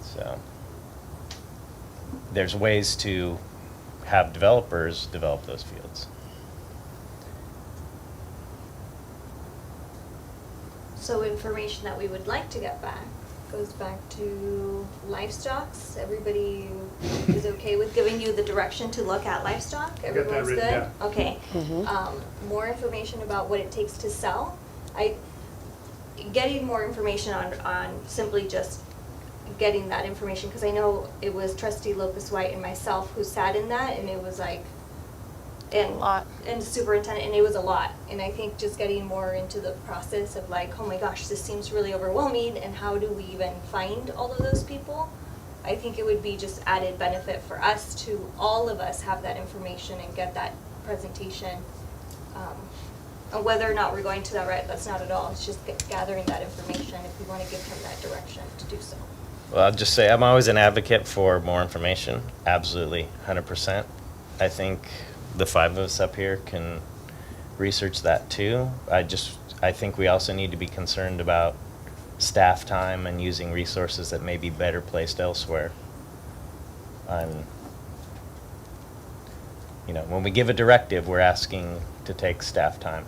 So there's ways to have developers develop those fields. So information that we would like to get back goes back to livestocks. Everybody is okay with giving you the direction to look at livestock? that Everyone's written good? down. Okay. More information about what it takes to sell. Getting more information on simply just getting that information, because I know it was Trustee Locust White and myself who sat in that, and it was like, and lot. and superintendent, and it was a lot. And I think just getting more into the process of like, oh my gosh, this seems really overwhelming, and how do we even find all of those people? I think it would be just added benefit for us to, all of us have that information and get that presentation. And whether or not we're going to that route, that's not at all. It's just gathering that information if we want to give him that direction to do so. Well, I'll just say I'm always an advocate for more information. Absolutely, 100%. I think the five of us up here can research that too. I think we also need to be concerned about staff time and using resources that may be better placed elsewhere. And, you know, when we give a directive, we're asking to take staff time.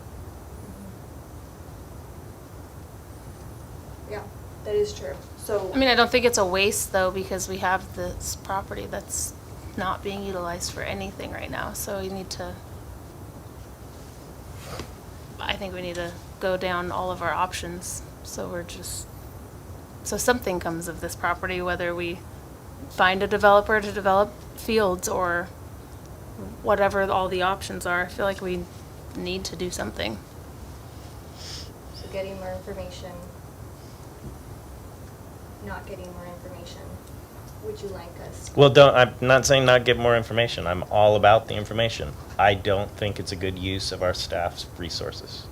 Yeah, that is true. So, I mean, I don't think it's a waste though, because we have this property that's not being utilized for anything right now, so you need to, I think we need to go down all of our options, so something comes of this property, whether we find a developer to develop fields or whatever all the options are. I feel like we need to do something. so getting more information, not getting more information. Would you like us? Well, I'm not saying not get more information. I'm all about the information. I don't think it's a good use of our staff's resources.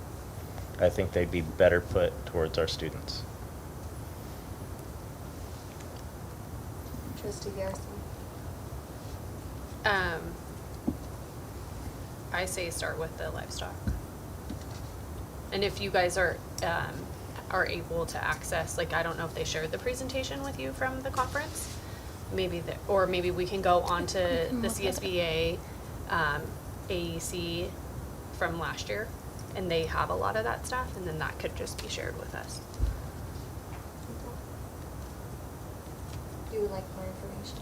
I think they'd be better put towards our students. Trustee Garrison? I say start with the livestock. And if you guys are able to access, like, I don't know if they shared the presentation with you from the conference. Maybe maybe we can go on to the CSBA AEC from last year, and they have a lot of that stuff, and then that could just be shared with us. You would like more information?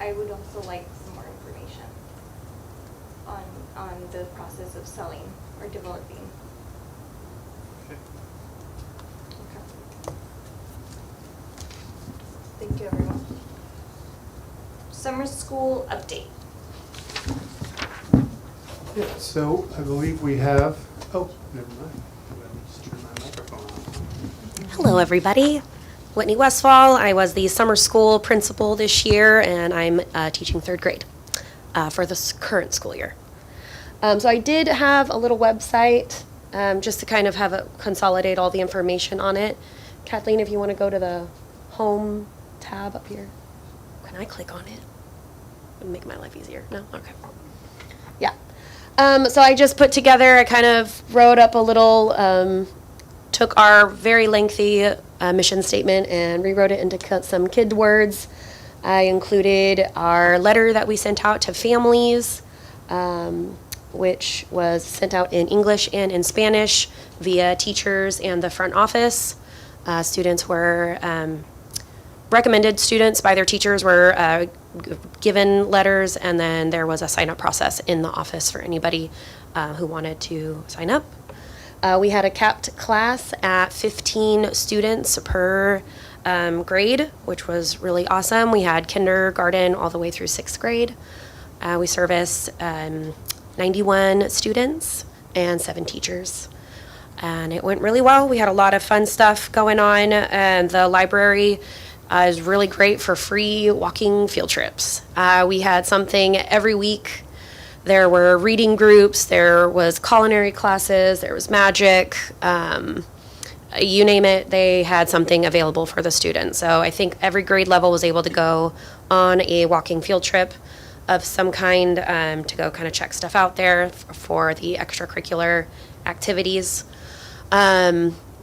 I would also like some more information on the process of selling or developing. Okay. Thank you, everyone. Summer school update. Yeah, so I believe we have, oh, never mind. Let me just turn my microphone on. Hello, everybody. Whitney Westfall. I was the summer school principal this year, and I'm teaching third grade for this current school year. So I did have a little website just to kind of consolidate all the information on it. Kathleen, if you want to go to the home tab up here. Can I click on it? It'll make my life easier. No? Okay. Yeah. So I just put together, I kind of wrote up a little, took our very lengthy mission statement and rewrote it into some kid words. I included our letter that we sent out to families, which was sent out in English and in Spanish via teachers and the front office. Students were, recommended students by their teachers were given letters, and then there was a sign-up process in the office for anybody who wanted to sign up. We had a capped class at 15 students per grade, which was really awesome. We had kindergarten all the way through 6th grade. We serviced 91 students and 7 teachers. and it went really well. We had a lot of fun stuff going on, and the library is really great for free walking field trips. We had something every week. There were reading groups, there was culinary classes, there was magic, you name it, they had something available for the students. So I think every grade level was able to go on a walking field trip of some kind, to go kind of check stuff out there for the extracurricular activities.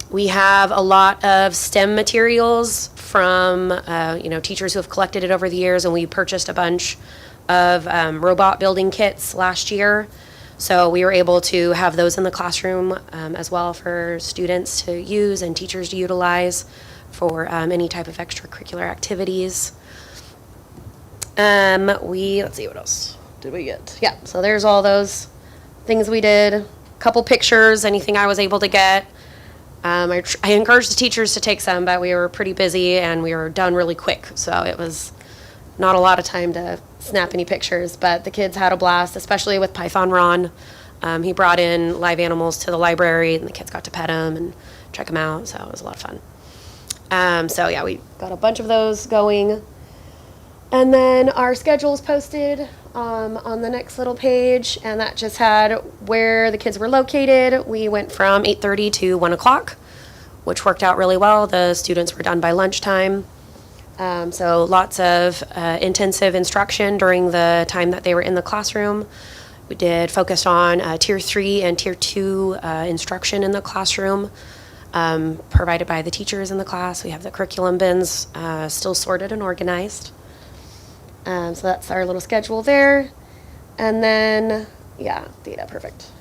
We have a lot of STEM materials from teachers who have collected it over the years, and we purchased a bunch of robot building kits last year. So we were able to have those in the classroom as well for students to use and teachers to utilize for any type of extracurricular activities. Let's see, what else did we get? Yeah, so there's all those things we did. Couple pictures, anything I was able to get. I encouraged the teachers to take some, but we were pretty busy and we were done really quick. So it was not a lot of time to snap any pictures, but the kids had a blast, especially with Python Ron. He brought in live animals to the library, and the kids got to pet them and check them out, so it was a lot of fun. So yeah, we got a bunch of those going. And then our schedule's posted on the next little page, and that just had where the kids were located. We went from 8:30 to 1 o'clock, which worked out really well. The students were done by lunchtime. So lots of intensive instruction during the time that they were in the classroom. We did focus on Tier 3 and Tier 2 instruction in the classroom, provided by the teachers in the class. We have the curriculum bins still sorted and organized. So that's our little schedule there. And then, yeah, data, perfect.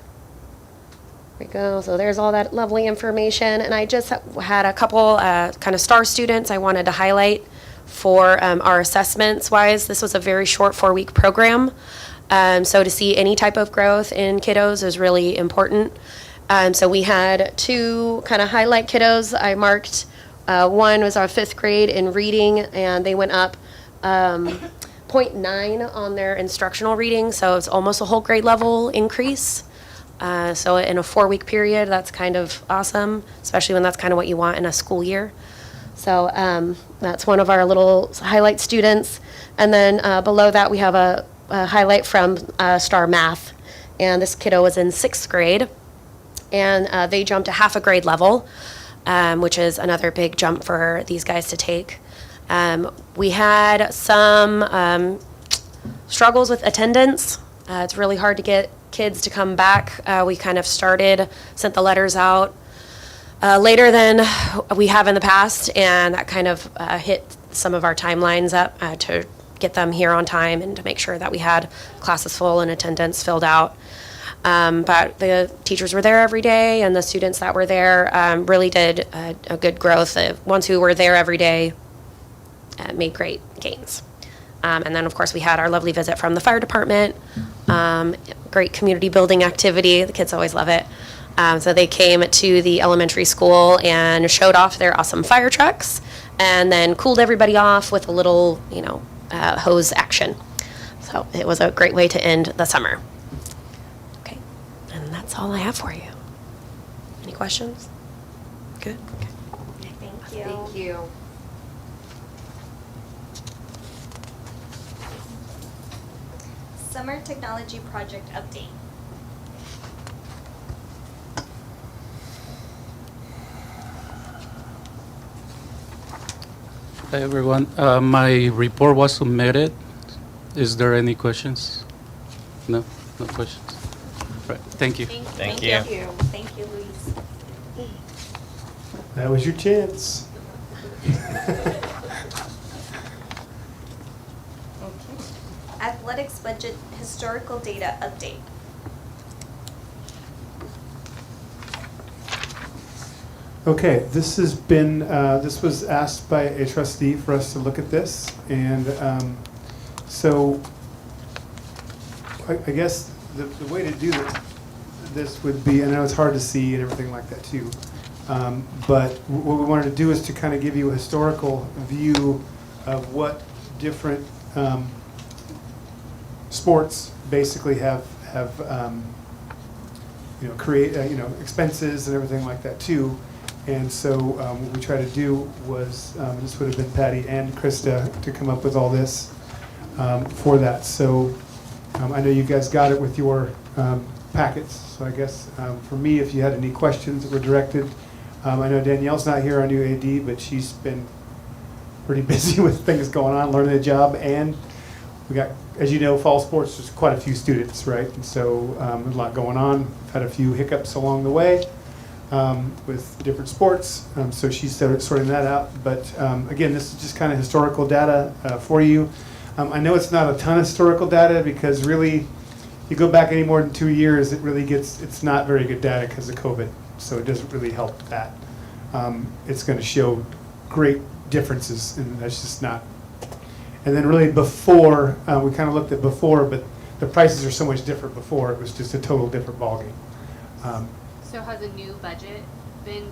There we go. So there's all that lovely information. And I just had a couple kind of star students I wanted to highlight for our assessments wise. This was a very short 4-week program. So to see any type of growth in kiddos is really important. So we had 2 kind of highlight kiddos I marked. One was our 5th grade in reading, and they went up 0.9 on their instructional reading. So it's almost a whole grade level increase. So in a 4-week period, that's kind of awesome, especially when that's kind of what you want in a school year. So that's one of our little highlight students. And then below that, we have a highlight from Star Math. And this kiddo was in 6th grade. And they jumped a half a grade level, which is another big jump for these guys to take. We had some struggles with attendance. It's really hard to get kids to come back. We kind of sent the letters out later than we have in the past, and that kind of hit some of our timelines up to get them here on time and to make sure that we had classes full and attendance filled out. But the teachers were there every day, and the students that were there really did a good growth. The ones who were there every day made great gains. And then, of course, we had our lovely visit from the fire department. Great community building activity. The kids always love it. So they came to the elementary school and showed off their awesome fire trucks, and then cooled everybody off with a little, hose action. So it was a great way to end the summer. Okay, and that's all I have for you. Any questions? Good? Okay. Thank you. Thank you. Summer Technology Project Update. Hi, everyone. My report was submitted. Is there any questions? No? No questions? Right. Thank you. Thank you. Thank you, Luis. That was your chance. Athletics Budget Historical Data Update. Okay, this has been, this was asked by a trustee for us to look at this, and so I guess the way to do this would be, I know it's hard to see and everything like that too, but what we wanted to do is to kind of give you a historical view of what different sports basically have create, expenses and everything like that too. And so what we try to do was, this would have been Patty and Krista to come up with all this for that. So I know you guys got it with your packets. So I guess for me, if you had any questions that were directed, I know Danielle's not here, our new AD, but she's been pretty busy with things going on, learning the job. And we got, as you know, fall sports, there's quite a few students, right? And so there's a lot going on. Had a few hiccups along the way with different sports. So she's sorting that out. But again, this is just kind of historical data for you. I know it's not a ton of historical data because really, you go back any more than 2 years, it's not very good data because of COVID. So it doesn't really help that. It's going to show great differences, and that's just not. And then really before, we kind of looked at before, but the prices are so much different before. It was just a total different ballgame. So has a new budget been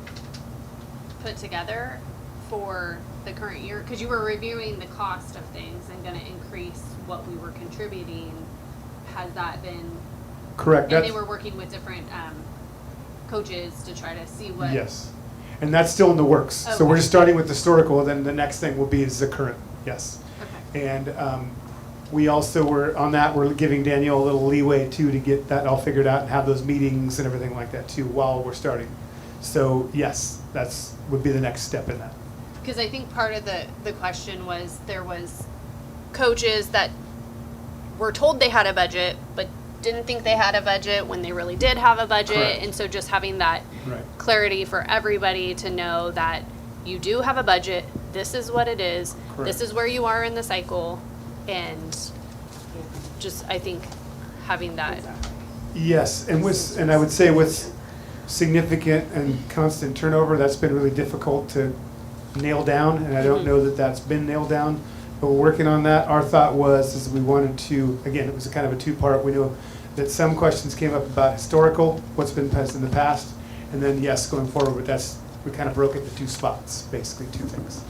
put together for the current year? Because you were reviewing the cost of things and going to increase what we were contributing. Has that been? Correct. And they were working with different coaches to try to see what. Yes. And that's still in the works. So Okay. we're just starting with the historical, then the next thing will be is the current. Yes. Okay. And we also were, on that, we're giving Daniel a little leeway too to get that all figured out and have those meetings and everything like that too while we're starting. So yes, that's would be the next step in that. Because I think part of the question was there was coaches that were told they had a budget, but didn't think they had a budget when they really did have a budget. Correct. And so just having that Right. clarity for everybody to know that you do have a budget, this is what it is, Correct. this is where you are in the cycle, and just, I think, having that. Yes, and I would say with significant and constant turnover, that's been really difficult to nail down, and I don't know that that's been nailed down, but we're working on that. Our thought was we wanted to, again, it was a kind of a two-part. We know that some questions came up about historical, what's been passed in the past, and then yes, going forward, but we kind of broke it into two spots, basically two things.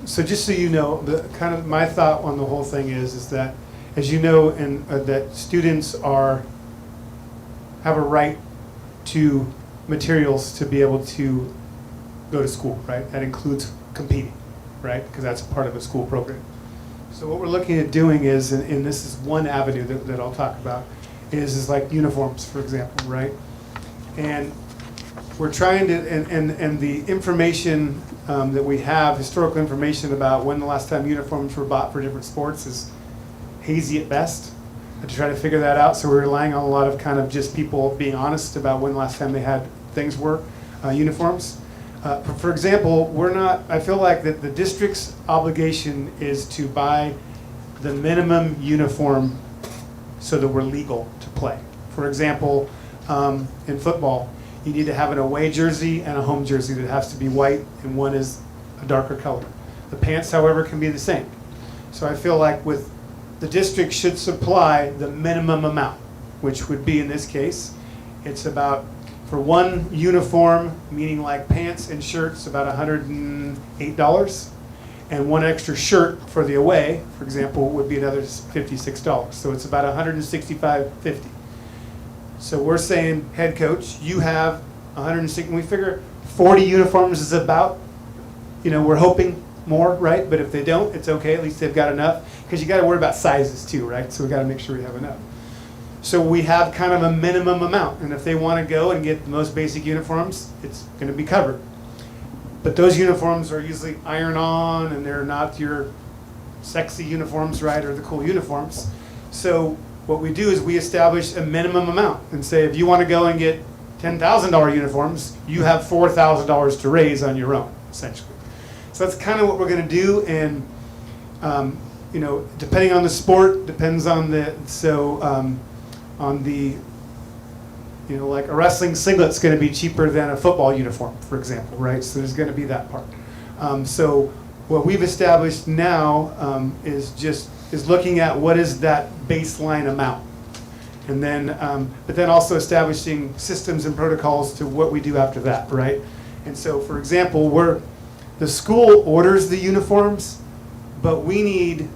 So just so you know, the kind of my thought on the whole thing is that, as you know, and that students have a right to materials to be able to go to school, right? That includes competing, right? Because that's a part of a school program. So what we're looking at doing is, and this is one avenue that I'll talk about, is like uniforms, for example, right? And we're trying to, and the information that we have, historical information about when the last time uniforms were bought for different sports is hazy at best, to try to figure that out. So we're relying on a lot of kind of just people being honest about when the last time they had things were, uniforms. For example, I feel like that the district's obligation is to buy the minimum uniform so that we're legal to play. For example, in football, you need to have an away jersey and a home jersey that has to be white, and one is a darker color. The pants, however, can be the same. So I feel like the district should supply the minimum amount, which would be, in this case, it's about, for one uniform, meaning like pants and shirts, about $108, and one extra shirt for the away, for example, would be another $56. So it's about $165.50. So we're saying, head coach, you have 160, and we figure 40 uniforms is about, we're hoping more, right? But if they don't, it's okay, at least they've got enough, because you got to worry about sizes too, right? So we got to make sure we have enough. So we have kind of a minimum amount, and if they want to go and get the most basic uniforms, it's going to be covered. But those uniforms are usually iron-on, and they're not your sexy uniforms, right, or the cool uniforms. So what we do is we establish a minimum amount and say, if you want to go and get $10,000 uniforms, you have $4,000 to raise on your own, essentially. So that's kind of what we're going to do, and depending on the sport, depends on like a wrestling singlet's going to be cheaper than a football uniform, for example, right? So there's going to be that part. So what we've established now is looking at what is that baseline amount, and then but then also establishing systems and protocols to what we do after that, right? And so, for example, the school orders the uniforms, but we need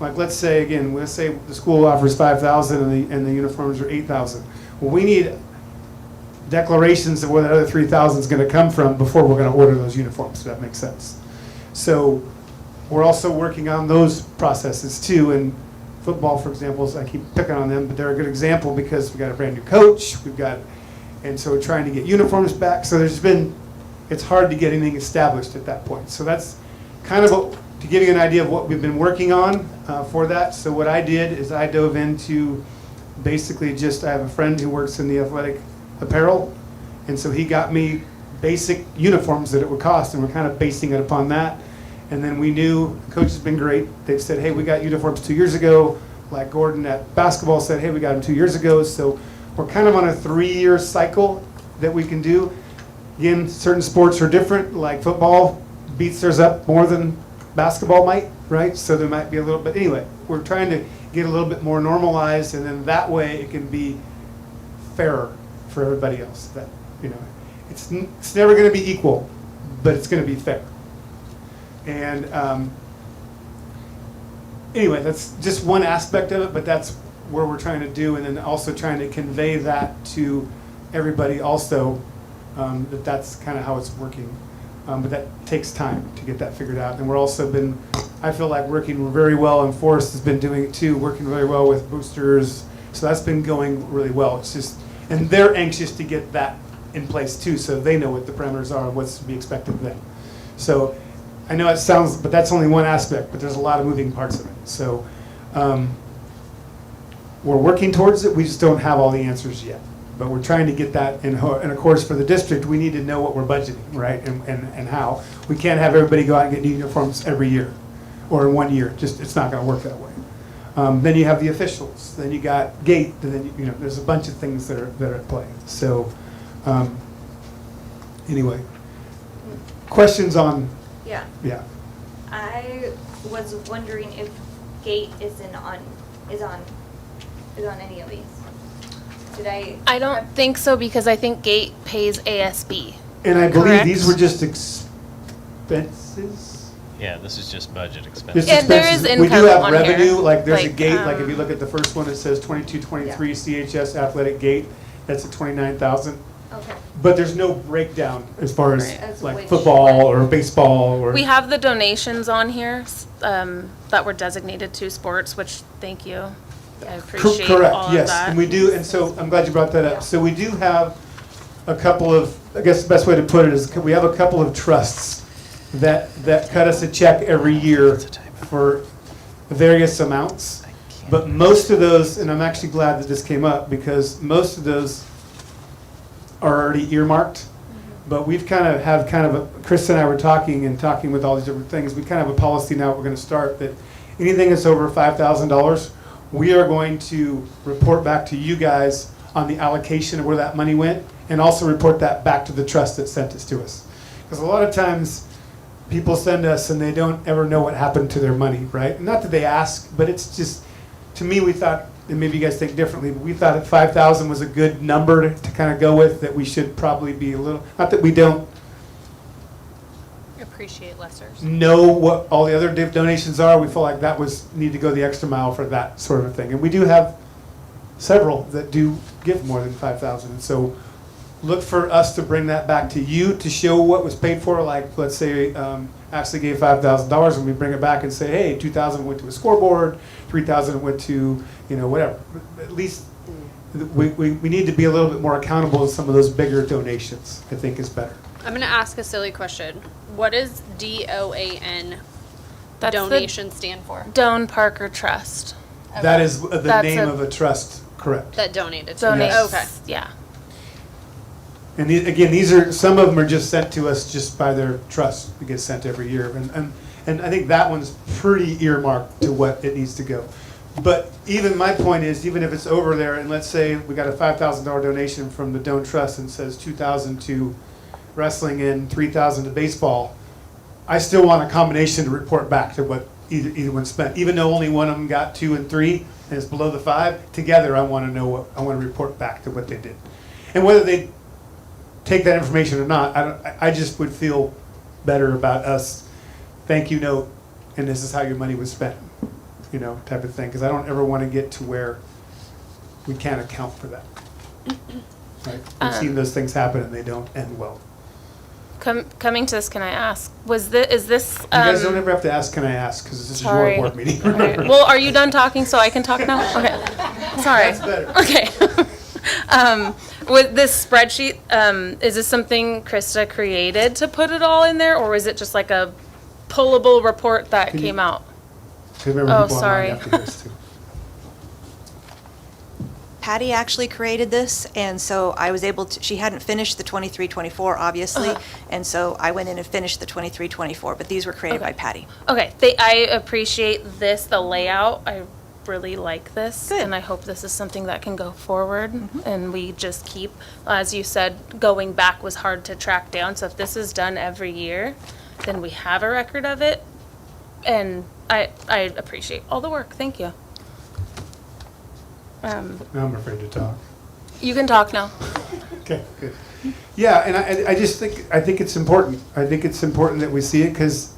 like, let's say, again, let's say the school offers 5,000 and the uniforms are 8,000. Well, we need declarations of where that other 3,000 is going to come from before we're going to order those uniforms, if that makes sense. So we're also working on those processes too. And football, for example, I keep picking on them, but they're a good example because we got a brand new coach. And so we're trying to get uniforms back. So it's hard to get anything established at that point. So that's kind of to give you an idea of what we've been working on for that. So what I did is I dove into basically I have a friend who works in the athletic apparel, and so he got me basic uniforms that it would cost, and we're kind of basing it upon that. And then we knew, the coach has been great. They've said, hey, we got uniforms 2 years ago. Like Gordon at basketball said, hey, we got them 2 years ago. So we're kind of on a 3-year cycle that we can do. Again, certain sports are different, like football beats theirs up more than basketball might, right? So there might be a little bit. Anyway, we're trying to get a little bit more normalized, and then that way it can be fairer for everybody else. That, it's never going to be equal, but it's going to be fair. And anyway, that's just one aspect of it, but that's where we're trying to do, and then also trying to convey that to everybody also, that's kind of how it's working. But that takes time to get that figured out. And we're also I feel like working very well, and Forrest has been doing it too, working really well with boosters. So that's been going really well. It's just, and they're anxious to get that in place too, so they know what the parameters are and what's to be expected of them. So I know it sounds, but that's only one aspect, but there's a lot of moving parts of it. So we're working towards it. We just don't have all the answers yet. But we're trying to get that, and of course for the district, we need to know what we're budgeting, right, and how. We can't have everybody go out and get new uniforms every year, or in 1 year. Just, it's not going to work that way. Then you have the officials. Then you got gate. And then there's a bunch of things that are at play. So anyway, questions on? Yeah. Yeah. I was wondering if gate is on any of these. I don't think so, because I think Gate pays ASB. And I believe Correct. these were just expenses. Yeah, this is just budget expenses. Just Yeah, there is expenses. We do income have on revenue, here. like there's a Like, gate, like if you look at the first one, it says 22-23 CHS athletic gate. That's at 29,000. Okay. But there's no breakdown as far as Right. As like which football one? or baseball or. We have the donations on here that were designated to sports, which, thank you. I appreciate Correct, all of yes, that. and we do, and so I'm glad you brought that Yeah. up. So we do have a couple of, I guess the best way to put it is, we have a couple of trusts that cut us a check every year for various amounts. But most of those, and I'm actually glad that this came up, because most of those are already earmarked. But we've Chris and I were talking with all these different things. We kind of have a policy now we're going to start that anything that's over $5,000, we are going to report back to you guys on the allocation of where that money went, and also report that back to the trust that sent it to us. Because a lot of times people send us and they don't ever know what happened to their money, right? Not that they ask, but it's just, to me, we thought, and maybe you guys think differently, but we thought that 5,000 was a good number to kind of go with, that we should probably be a little, not that we don't Appreciate lessers. know what all the other donations are. We feel like that need to go the extra mile for that sort of thing. And we do have several that do give more than 5,000. And so look for us to bring that back to you to show what was paid for. Like, let's say Ashley gave $5,000 and we bring it back and say, hey, 2,000 went to a scoreboard, 3,000 went to, whatever. At least we need to be a little bit more accountable to some of those bigger donations, I think is better. I'm going to ask a silly question. What does DOAN That's donation stand for? the Doan Parker Trust. That is the That's name a- of a trust, correct. That donated to Donate. Yes. Okay. Yeah. And these are, some of them are just sent to us just by their trust. It gets sent every year. And I think that one's pretty earmarked to what it needs to go. But even my point is, even if it's over there, and let's say we got a $5,000 donation from the Doan Trust and says 2,000 to wrestling and 3,000 to baseball, I still want a combination to report back to what either one spent. Even though only one of them got 2 and 3 and it's below the 5, together I want to know what, I want to report back to what they did. And whether they take that information or not, I just would feel better about us. Thank you note, and this is how your money was spent. you know, type of thing, because I don't ever want to get to where we can't account for that. Right? We've seen those things happen and they don't end well. Coming to this, can I ask, is this? You guys don't ever have to ask, can I ask, because this is your Sorry. board meeting. Okay. Well, are you done talking so I can talk now? Okay. Sorry. That's better. Okay. With this spreadsheet, is this something Krista created to put it all in there, or is it just like a pullable report that Can you- came out? Because remember, Oh, people online sorry. after this too. Patty actually created this, and so I was able to, she hadn't finished the 23-24, obviously, and so I went in and finished the 23-24, but these were created by Okay. Patty. Okay, I appreciate this, the layout. I really like this. Good. And I hope this is something that can go forward. And we just keep, as you said, going back was hard to track down. So if this is done every year, then we have a record of it. And I appreciate all the work. Thank you. Now I'm afraid to talk. You can talk now. Okay, good. Yeah, and I just think, I think it's important. I think it's important that we see it because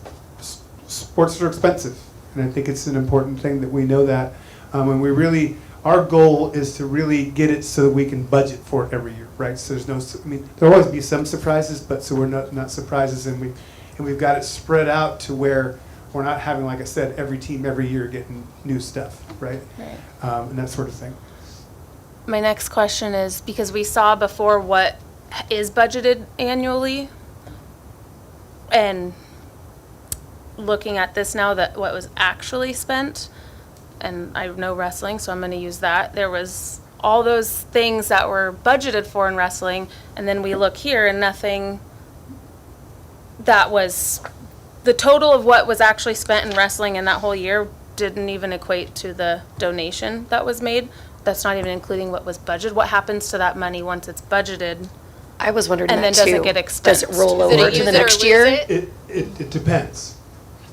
sports are expensive. And I think it's an important thing that we know that. And we really, our goal is to really get it so that we can budget for it every year, right? So there's no, I mean, there'll always be some surprises, but so we're not surprises, and we've got it spread out to where we're not having, like I said, every team every year getting new stuff, right? Right. And that sort of thing. My next question is, because we saw before what is budgeted annually, and looking at this now, that what was actually spent, and I know wrestling, so I'm going to use that. There was all those things that were budgeted for in wrestling, and then we look here and nothing that was, the total of what was actually spent in wrestling in that whole year didn't even equate to the donation that was made. That's not even including what was budgeted. What happens to that money once it's budgeted? I was wondering And that then too. does it get Does it expensed? roll Is it a over to use the it or next lose year? it? It depends.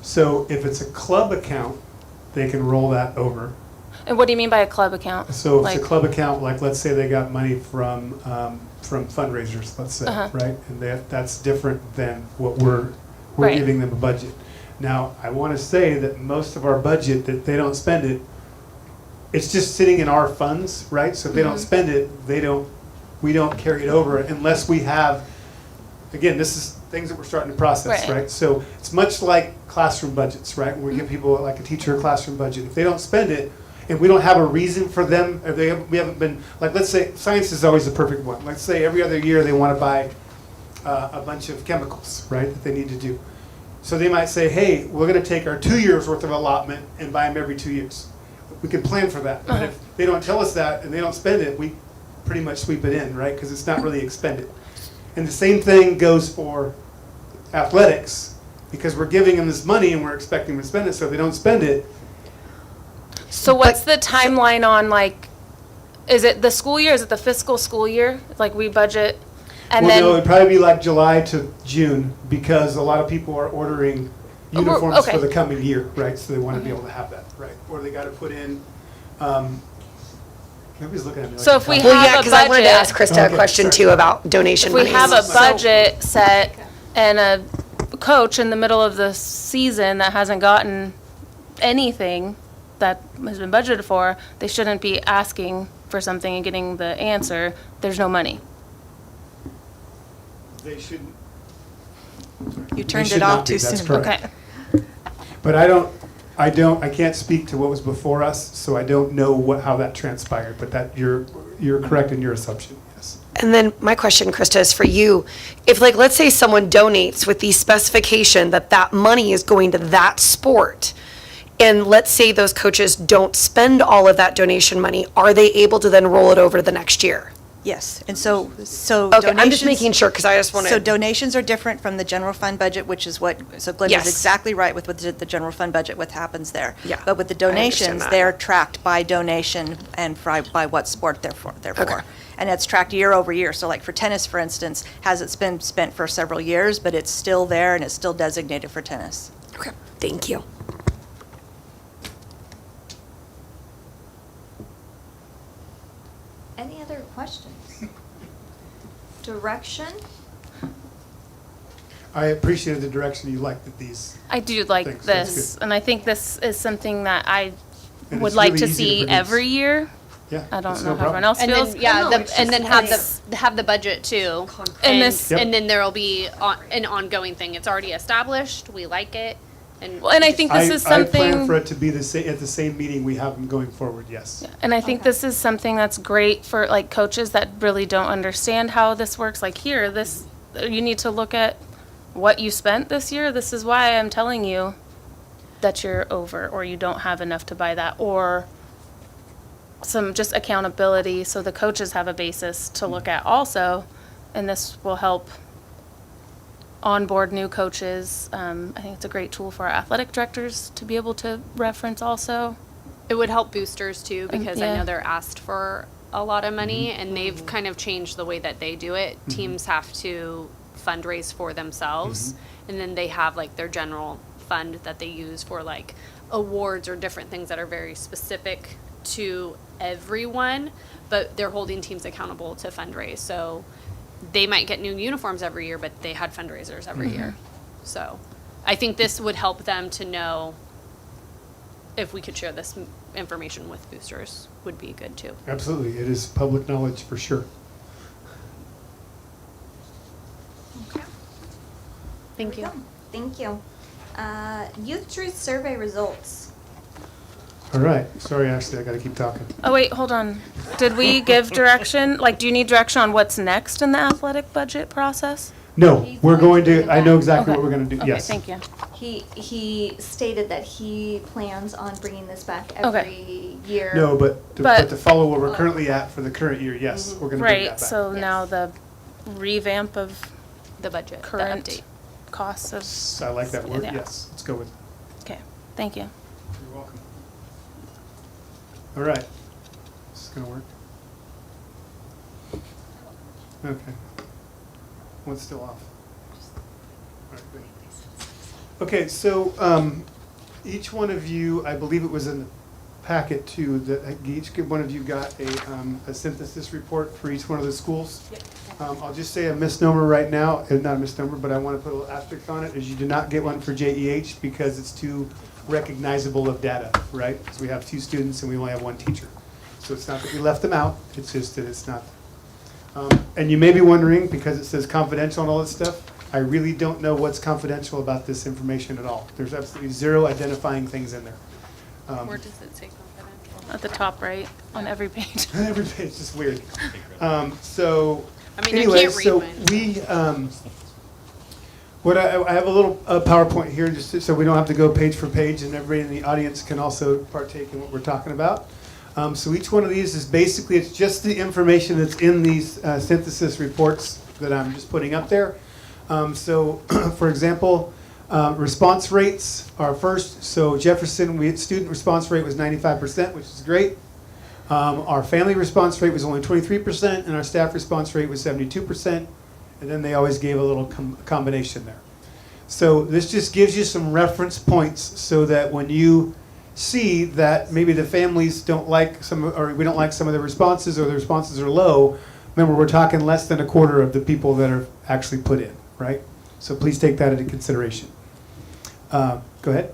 So if it's a club account, they can roll that over. And what do you mean by a club account? So if Like- it's a club account, like let's say they got money from fundraisers, let's say, Uh-huh. right? And that's different than what we're Right. giving them a budget. Now, I want to say that most of our budget, that they don't spend it, it's just sitting in our funds, right? So if they don't Mhm. spend it, we don't carry it over unless we have, again, this is things that we're starting to process, Right. right? So it's much like classroom budgets, right? When we give people like a teacher a classroom budget. If they don't spend it, and we don't have a reason for them, if we haven't been, like, let's say, science is always the perfect one. Let's say every other year they want to buy a bunch of chemicals, right, that they need to do. So they might say, hey, we're going to take our 2 years worth of allotment and buy them every 2 years. We can plan for that. But if they don't tell us that and they don't spend it, we pretty much sweep it in, right, because it's not really expended. And the same thing goes for athletics, because we're giving them this money and we're expecting them to spend it. So if they don't spend it, So what's the timeline on, like, is it the school year? Is it the fiscal school year? Like we budget and well, no, then, it'd probably be like July to June, because a lot of people are ordering Oh, we're- uniforms for okay. the coming year, right? So they want to be able to have that, right? Or they got to put in, nobody's looking at me like. So I'm if we talking. Well, yeah, have a because I wanted to ask budget. Krista Okay, a question sorry. too about donation if we money. have a So- budget set and a coach in the middle of the season that hasn't gotten anything that has been budgeted for, they shouldn't be asking for something and getting the answer, there's no money. They shouldn't. You They turned should it not off be, too that's soon. correct. Okay. But I can't speak to what was before us, so I don't know how that transpired, but that, you're correct in your assumption, yes. And then my question, Krista, is for you. If, like, let's say someone donates with the specification that that money is going to that sport, and let's say those coaches don't spend all of that donation money, are they able to then roll it over to the next year? Yes, and so Okay, I'm just donations- making sure, because I just want to. So donations are different from the general fund budget, which is what, so Glenn Yes. is exactly right with the general fund budget, what happens there. Yeah, But with the I understand donations, that. they're tracked by donation and by what sport they're for. Okay. And it's tracked year over year. So like for tennis, for instance, hasn't been spent for several years, but it's still there and it's still designated for tennis. Okay, thank you. Any other questions? Direction? I appreciated the direction you liked that these. I do like Thanks, that's this, good. and I think this is something that I And would it's like really to easy see produce. every year. Yeah. I don't it's know no how everyone problem. else And feels. then, yeah, No, it's and then just- have the budget too. And this- Yep. And then there'll be an ongoing thing. It's already established. We like it. And Well, and I think this is I plan something. for it to be at the same meeting we have them going forward, yes. And I think this is something that's great for like coaches that really don't understand how this works. Like here, this, you need to look at what you spent this year. This is why I'm telling you that you're over or you don't have enough to buy that, or some just accountability so the coaches have a basis to look at also. And this will help onboard new coaches. I think it's a great tool for our athletic directors to be able to reference also. it would help boosters too, because I yeah. know they're asked for a lot of money and they've kind of changed the way that they do it. Teams have to fundraise for themselves and then they have like their general fund that they use for like awards or different things that are very specific to everyone, but they're holding teams accountable to fundraise. So they might get new uniforms every year, but they had fundraisers every year. So I think this would help them to know if we could share this information with boosters would be good too. Absolutely, it is public knowledge for sure. Okay. Thank There you. we go. Thank you. Youth Truth Survey results. All right, sorry Ashley, I gotta keep talking. Oh, wait, hold on. Did we give direction? Like, do you need direction on what's next in the athletic budget process? No, He's we're going going to to, I know bring it exactly Okay. what we're gonna do, Okay, yes. thank you. He stated that he plans on bringing this back every year. No, but But- to follow what we're currently at for the current year, yes, we're gonna bring that Right, back. so now Yes. the revamp of The budget, the current update. costs of, I like that word, Yeah. yes, let's go with it. okay, thank you. You're welcome. All right, this is gonna work. Okay. What's still off? All right, good. Okay, so each one of you, I believe it was in the packet too, that each one of you got a synthesis report for each one of the schools. I'll just say a misnomer right now, not a misnomer, but I want to put a little asterisk on it, is you do not get one for JEH because it's too recognizable of data, right? So we have 2 students and we only have 1 teacher. So it's not that we left them out, it's just that it's not. And you may be wondering, because it says confidential and all this stuff, I really don't know what's confidential about this information at all. There's absolutely 0 identifying things in there. Where does it say confidential? At the top right, on every page. Every page is weird. So, I mean, I anyway, can't read so mine. we, I have a little PowerPoint here, just so we don't have to go page for page, and everybody in the audience can also partake in what we're talking about. So each one of these is basically, it's just the information that's in these synthesis reports that I'm just putting up there. So, for example, response rates are first. So Jefferson, student response rate was 95%, which is great. Our family response rate was only 23%, and our staff response rate was 72%. And then they always gave a little combination there. So this just gives you some reference points so that when you see that maybe the families don't like or we don't like some of the responses, or the responses are low, remember we're talking less than a quarter of the people that are actually put in, right? So please take that into consideration. Go ahead.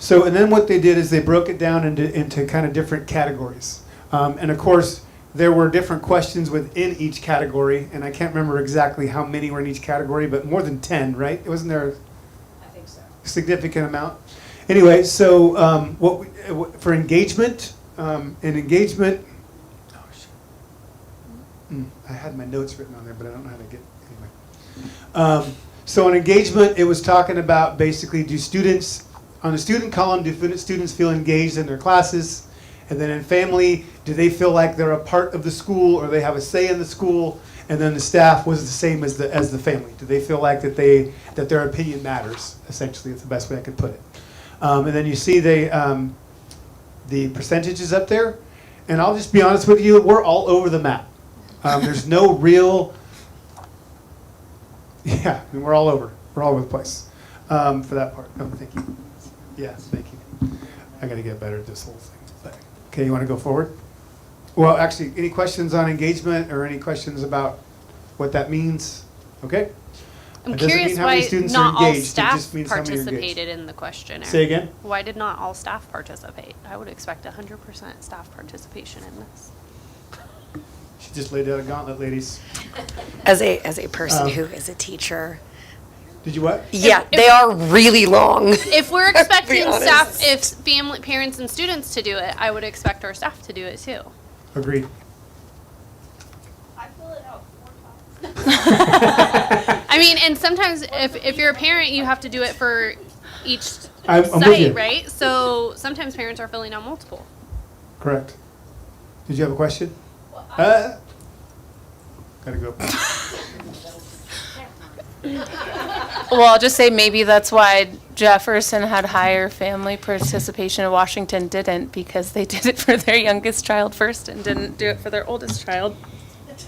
So, and then what they did is they broke it down into kind of different categories. And of course, there were different questions within each category, and I can't remember exactly how many were in each category, but more than 10, right? Wasn't there a significant amount? Anyway, so for engagement, I had my notes written on there, but I don't know how to get, anyway. So in engagement, it was talking about basically, do students, on the student column, do students feel engaged in their classes? And then in family, do they feel like they're a part of the school, or they have a say in the school? And then the staff was the same as the family. Do they feel like that their opinion matters? Essentially, is the best way I could put it. And then you see the percentages up there. And I'll just be honest with you, we're all over the map. There's no real, I mean, we're all over the place for that part. Oh, thank you. Yeah, thank you. I got to get better at this whole thing. Okay, you want to go forward? Well, actually, any questions on engagement or any questions about what that means? Okay. I'm That doesn't curious mean how many why students not are all engaged, it staff just means how many are engaged. participated in the questionnaire. Say again? Why did not all staff participate? I would expect 100% staff participation in this. She just laid out a gauntlet, ladies. As a person Um, who is a teacher, Did you what? yeah, they are really long. If we're expecting staff, honest. if family, parents and students to do it, I would expect our staff to do it too. Agreed. I mean, and sometimes if you're a parent, you have to do it for each I'm with you. site, right? So sometimes parents are filling out multiple. Correct. Did you have a question? Gotta go. Well, I'll just say maybe that's why Jefferson had higher family participation and Washington didn't, because they did it for their youngest child first and didn't do it for their oldest child.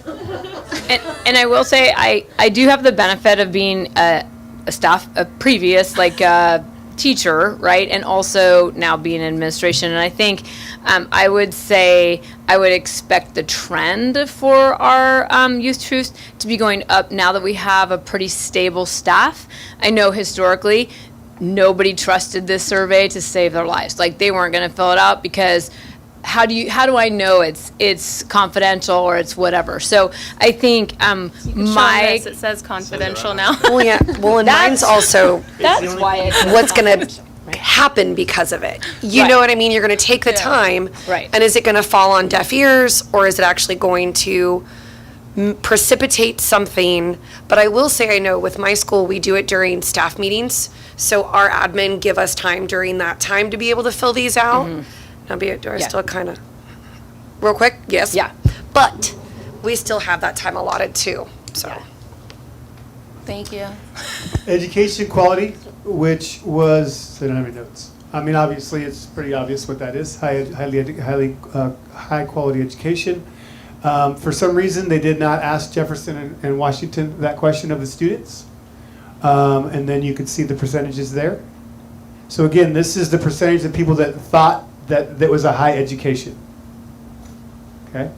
And I will say, I do have the benefit of being a previous teacher, right? And also now being in administration. And I think I would say I would expect the trend for our youth truths to be going up now that we have a pretty stable staff. I know historically nobody trusted this survey to save their lives. Like, they weren't going to fill it out because how do I know it's confidential or it's whatever? So I think It says confidential now. Well, yeah. Well, and mine's also that's why it's what's going to happen because of it. You know what I mean? You're going to take the time, Right. and is it going to fall on deaf ears, or is it actually going to precipitate something? But I will say, I know with my school, we do it during staff meetings, so our admin give us time during that time to be able to fill these out. Now, do I Yeah. still kind of, real quick? Yes. Yeah. But we still have that time allotted too, so. Thank you. Education quality, which was, I don't have any notes. I mean, obviously, it's pretty obvious what that is, high quality education. For some reason, they did not ask Jefferson and Washington that question of the students. And then you can see the percentages there. So again, this is the percentage of people that thought that was a high education. Okay?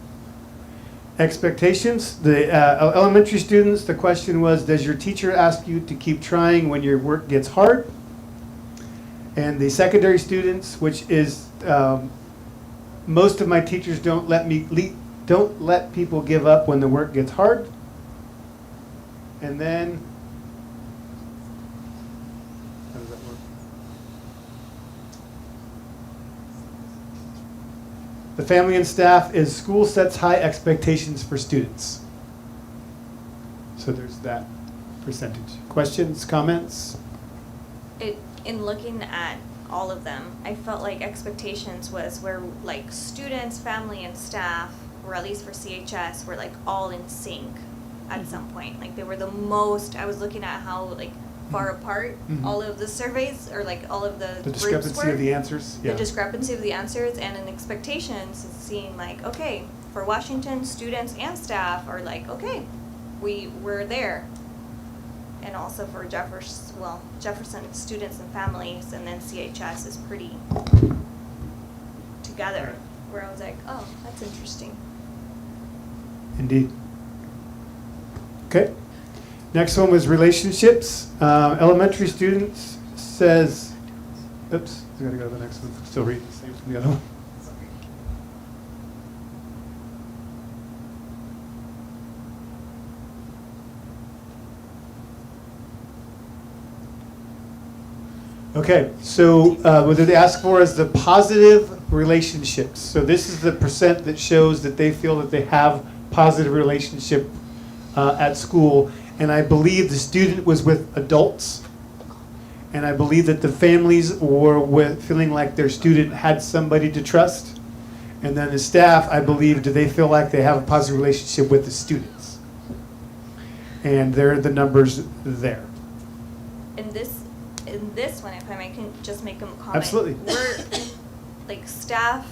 Expectations, the elementary students, the question was, does your teacher ask you to keep trying when your work gets hard? And the secondary students, which is, most of my teachers don't let people give up when the work gets hard. And then, how does that work? The family and staff is school sets high expectations for students. So there's that percentage. Questions, comments? In looking at all of them, I felt like expectations was where like students, family, and staff, or at least for CHS, were like all in sync at some point. Like they were the most. I was looking at how like far apart all of the surveys or like all of the groups discrepancy were. of the answers. Yeah. The discrepancy of the answers, and in expectations, it's seeing like, okay, for Washington, students and staff are like, okay, we're there. And also for Jefferson students and families, and then CHS is pretty together, where I was like, oh, that's interesting. Indeed. Okay. Next one was relationships. Elementary students says, oops, I gotta go to the next one. Still reading the same from the other one. Okay, so what they ask for is the positive relationships. So this is the percent that shows that they feel that they have positive relationship at school. And I believe the student was with adults. And I believe that the families were feeling like their student had somebody to trust. And then the staff, I believe, do they feel like they have a positive relationship with the students? And there are the numbers there. In this one, if I can just make a comment. Absolutely. We're, like, staff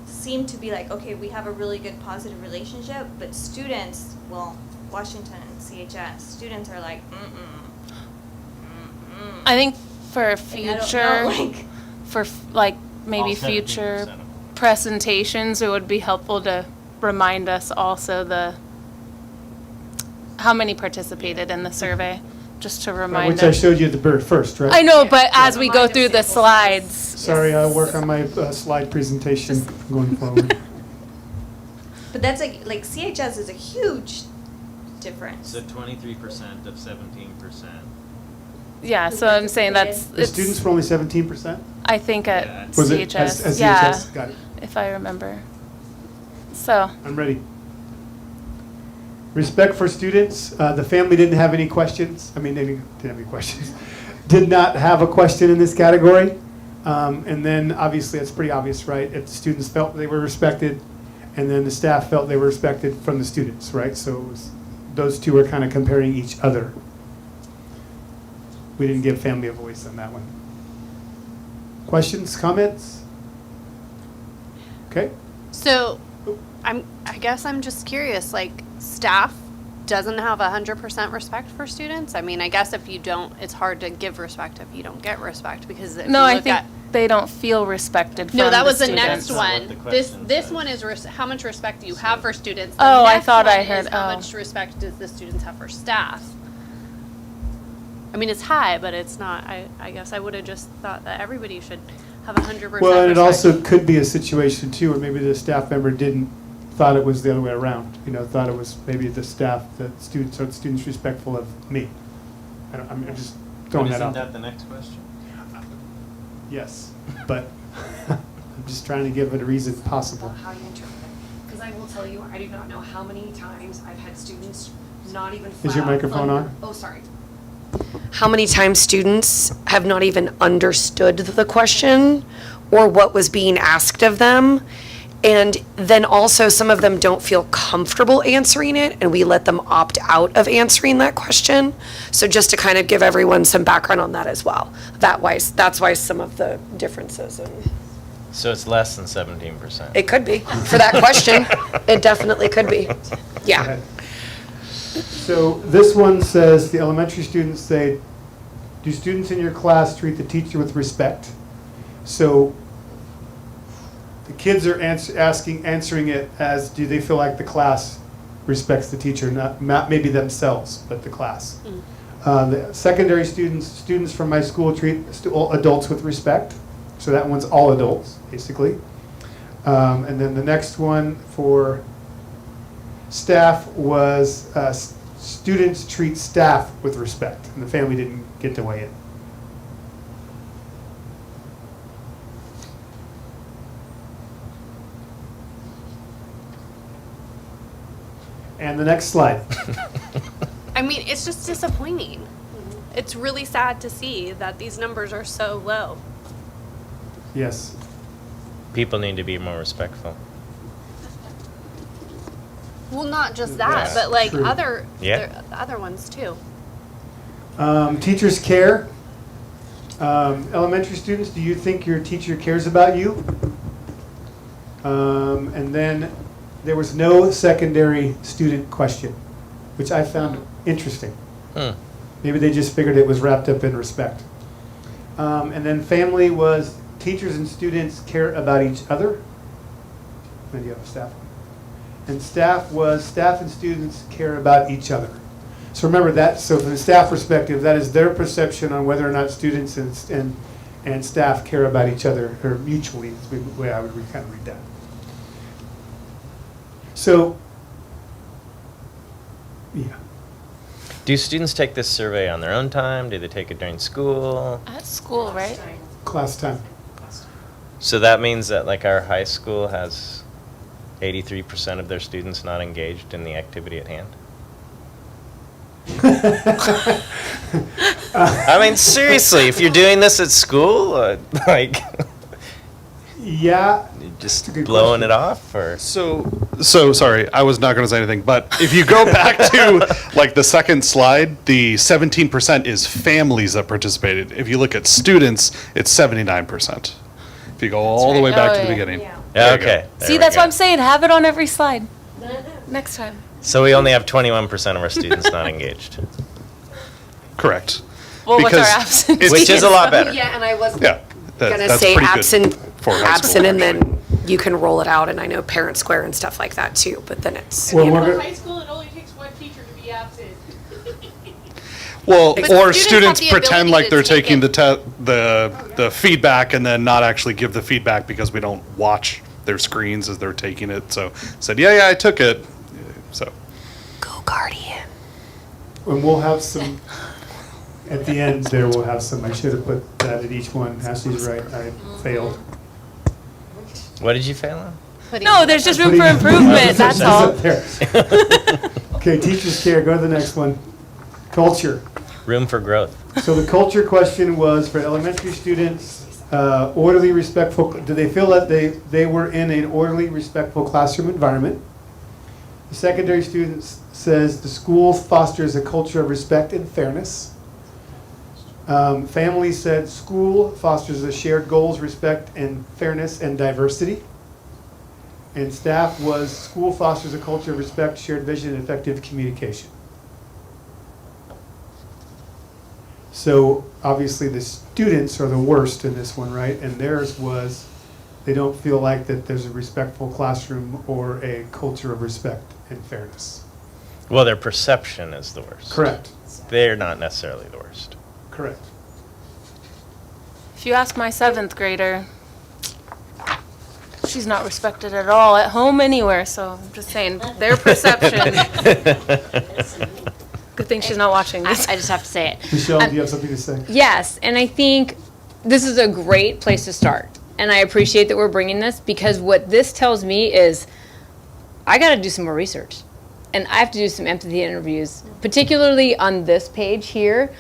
seem to be like, okay, we have a really good positive relationship, but students, well, Washington and CHS, students are like, I think for Like, I future, don't know, like, for like maybe All 17% future of them. presentations, it would be helpful to remind us also how many participated in the survey. just to remind Which I them. showed you at the bird first, right? I know, but as we go through the slides, Sorry, I'll work on my slide presentation going forward. But that's like CHS is a huge difference. So 23% of 17%. yeah, so I'm saying that's, The students were only 17%? I think Yeah, at it's- Was it CHS, as yeah, CHS? Got it. if I remember. So, I'm ready. Respect for students. The family didn't have any questions. I mean, they didn't have any questions. Did not have a question in this category. And then, obviously, it's pretty obvious, right? If the students felt they were respected, and then the staff felt they were respected from the students, right? So it was, those two are kind of comparing each other. We didn't give family a voice on that one. Questions, comments? Okay. So, I guess I'm just curious, like, staff doesn't have 100% respect for students? I mean, I guess if you don't, it's hard to give respect if you don't get respect, because if no, you I look think at. they don't feel respected from No, that the was the students. next That's not one. what the This question one is how much respect do you have for students? Oh, The I next thought I one heard- is how oh. much respect does the students have for staff? I mean, it's high, but it's not. I guess I would have just thought that everybody should have 100% Well, and it respect. also could be a situation too, where maybe the staff member thought it was the other way around. You know, thought it was maybe the staff, the students, or the students respectful of me. I'm just throwing that out. Isn't that the next question? Yes, but I'm just trying to give it a reason possible. How you interpret it. Because I will tell you, I do not know how many times I've had students not even Is your microphone on? Oh, sorry. How many times students have not even understood the question or what was being asked of them. And then also some of them don't feel comfortable answering it, and we let them opt out of answering that question. So just to kind of give everyone some background on that as well. That's why some of the differences. And So it's less than 17%. it could be, for that question, it definitely could be. Go Yeah. ahead. So this one says, the elementary students say, do students in your class treat the teacher with respect? So the kids are answering it as, do they feel like the class respects the teacher, not maybe themselves, but the class. The secondary students from my school treat adults with respect. So that one's all adults, basically. And then the next one for staff was students treat staff with respect, and the family didn't get to weigh in. And the next slide. I mean, it's just disappointing. It's really sad to see that these numbers are so low. Yes. People need to be more respectful. Well, not just that, Yeah. but like True. Yeah. the other ones too. Teachers care. Elementary students, do you think your teacher cares about you? And then there was no secondary student question, which I found interesting. Maybe they just figured it was wrapped up in respect. And then family was teachers and students care about each other. Then you have a staff one. And staff was staff and students care about each other. So remember that, so from the staff perspective, that is their perception on whether or not students and staff care about each other, or mutually, is the way I would kind of read that. So, yeah. Do students take this survey on their own time? Do they take it during school? At school, right? Class time. So that means that like our high school has 83% of their students not engaged in the activity at hand? I mean, seriously, if you're doing this at school, like, Yeah. you're just That's a good blowing question. it off, or? So sorry, I was not going to say anything, but if you go back to like the second slide, the 17% is families that participated. If you look at students, it's 79%. If you go all the way right. back Oh, to the yeah. beginning. Yeah, There you okay. go. there See, we that's go. what I'm saying. Have it on every slide. Next time. So we only have 21% of our students not engaged. Correct. Well, what's our Because absence? it's- Which is a lot better. Yeah, and I was Yeah. gonna that's say pretty good absent, for high school, and actually. then you can roll it out, and I know Parent Square and stuff like that too, but then it's, Well, you know. we're go- High school, it only takes one teacher to be absent. Well, But or students have students the pretend ability like to they're take taking it. the feedback and then not actually give the feedback because we don't watch their screens as they're taking it. So said, yeah, I took it. So Go Guardian. And we'll have some, at the end there, we'll have some, I should have put that at each one. Ashley's right, I failed. What did you fail on? No, there's just room for Putting- improvement, that's all. up there. Okay, teachers care, go to the next one. Culture. Room for growth. So the culture question was for elementary students, orderly, respectful, do they feel that they were in an orderly, respectful classroom environment? The secondary students says the school fosters a culture of respect and fairness. Family said school fosters a shared goals, respect and fairness and diversity. And staff was school fosters a culture of respect, shared vision, and effective communication. So obviously the students are the worst in this one, right? And theirs was, they don't feel like that there's a respectful classroom or a culture of respect and fairness. Well, their perception is the worst. Correct, They're not necessarily the worst. correct. If you ask my 7th grader, she's not respected at all at home anywhere, so I'm just saying, their perception. Good thing she's not watching this. I just have to say it. Michelle, do you have something to say? Yes, and I think this is a great place to start. And I appreciate that we're bringing this because what this tells me is I got to do some more research. And I have to do some empathy interviews, particularly on this page here.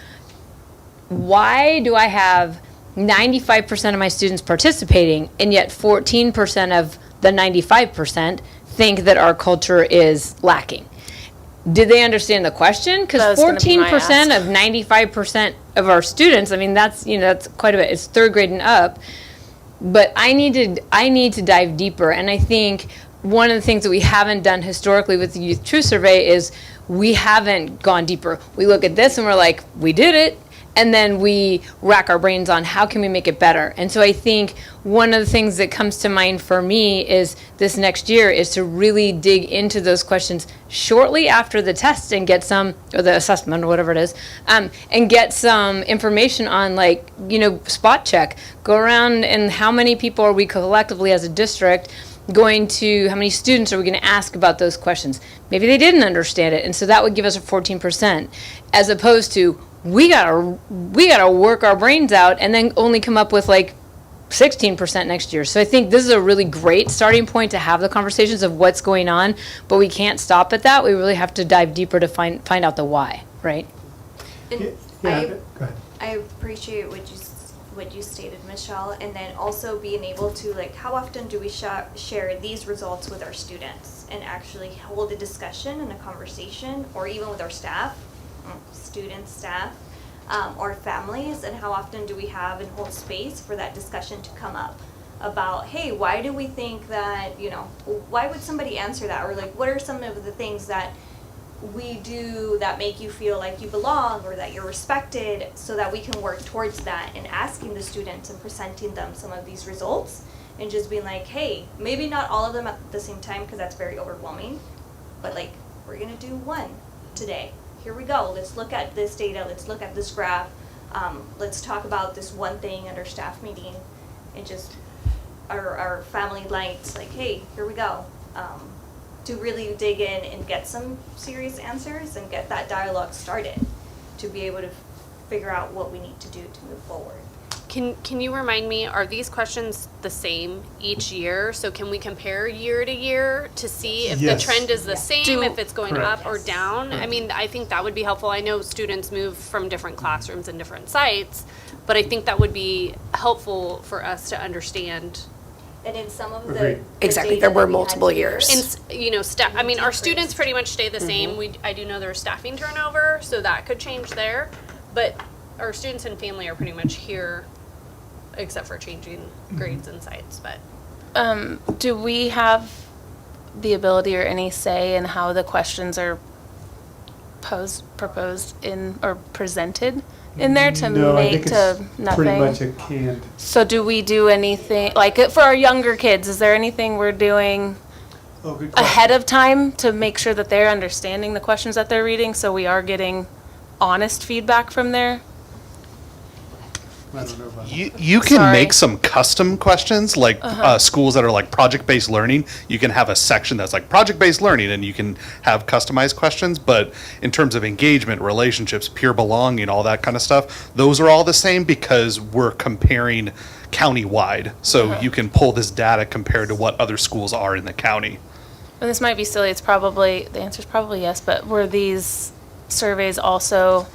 Why do I have 95% of my students participating and yet 14% of the 95% think that our culture is lacking? Did they understand the question? That Because was gonna be my 14% ask. of 95% of our students, I mean, that's quite a bit. It's 3rd grade and up. But I need to dive deeper. And I think one of the things that we haven't done historically with the Youth Truth Survey is we haven't gone deeper. We look at this and we're like, we did it. And then we rack our brains on how can we make it better. And so I think one of the things that comes to mind for me is this next year is to really dig into those questions shortly after the test and get some, or the assessment or whatever it is, and get some information on spot check. Go around and how many people are we collectively as a district going to, how many students are we going to ask about those questions? Maybe they didn't understand it. And so that would give us a 14%, as opposed to we gotta work our brains out and then only come up with 16% next year. So I think this is a really great starting point to have the conversations of what's going on, but we can't stop at that. We really have to dive deeper to find out the why, right? And Yeah, go ahead. I appreciate what you stated, Michelle, and then also being able to, how often do we share these results with our students and actually hold a discussion and a conversation, or even with our staff, students, staff, or families, and how often do we have and hold space for that discussion to come up about, hey, why do we think that, why would somebody answer that, or what are some of the things that we do that make you feel like you belong or that you're respected, so that we can work towards that, and asking the students and presenting them some of these results and just being like, hey, maybe not all of them at the same time because that's very overwhelming, but we're gonna do one today. Here we go, let's look at this data, let's look at this graph, let's talk about this one thing at our staff meeting, and just our family lights, hey, here we go. To really dig in and get some serious answers and get that dialogue started to be able to figure out what we need to do to move forward. Can you remind me, are these questions the same each year? So can we compare year to year to see if Yes. the trend is the same, if it's going Correct. up or down? I mean, I think that would be helpful. I know students move from different classrooms and different sites, but I think that would be helpful for us to understand. And in some of the Agreed. Exactly, data there that were we had multiple here- years. And, I mean, our students pretty much stay the same. I do know there's staffing turnover, so that could change there. But our students and family are pretty much here, except for changing grades and sites, but. Do we have the ability or any say in how the questions are proposed in, or presented in there to No, I make think to it's nothing? pretty much a canned. So do we do anything, for our younger kids, is there anything we're doing Oh, good question. ahead of time to make sure that they're understanding the questions that they're reading, so we are getting honest feedback from there? I don't know about that. You can Sorry. make some custom questions, like schools that are like project-based learning. You can have a section that's like project-based learning, and you can have customized questions. But in terms of engagement, relationships, peer belonging, all that kind of stuff, those are all the same because we're comparing county-wide. So you can pull this data compared to what other schools are in the county. And this might be silly, it's probably, the answer's probably yes, but were these surveys also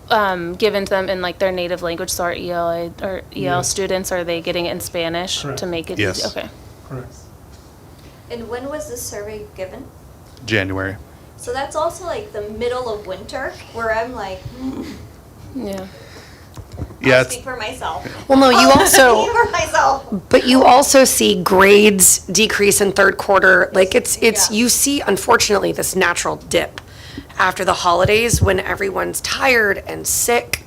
given to them in like their native language, so our ELA or EL Yes. students, are they getting it in Spanish Correct. to make it Yes. easy? Okay. Correct. And when was this survey given? January. So that's also like the middle of winter, where I'm like, Yeah. Yeah, I'll it's, speak for myself. Well, no, you I'll also, speak for myself. but you also see grades decrease in third quarter. Like it's, Yeah. you see, unfortunately, this natural dip after the holidays when everyone's tired and sick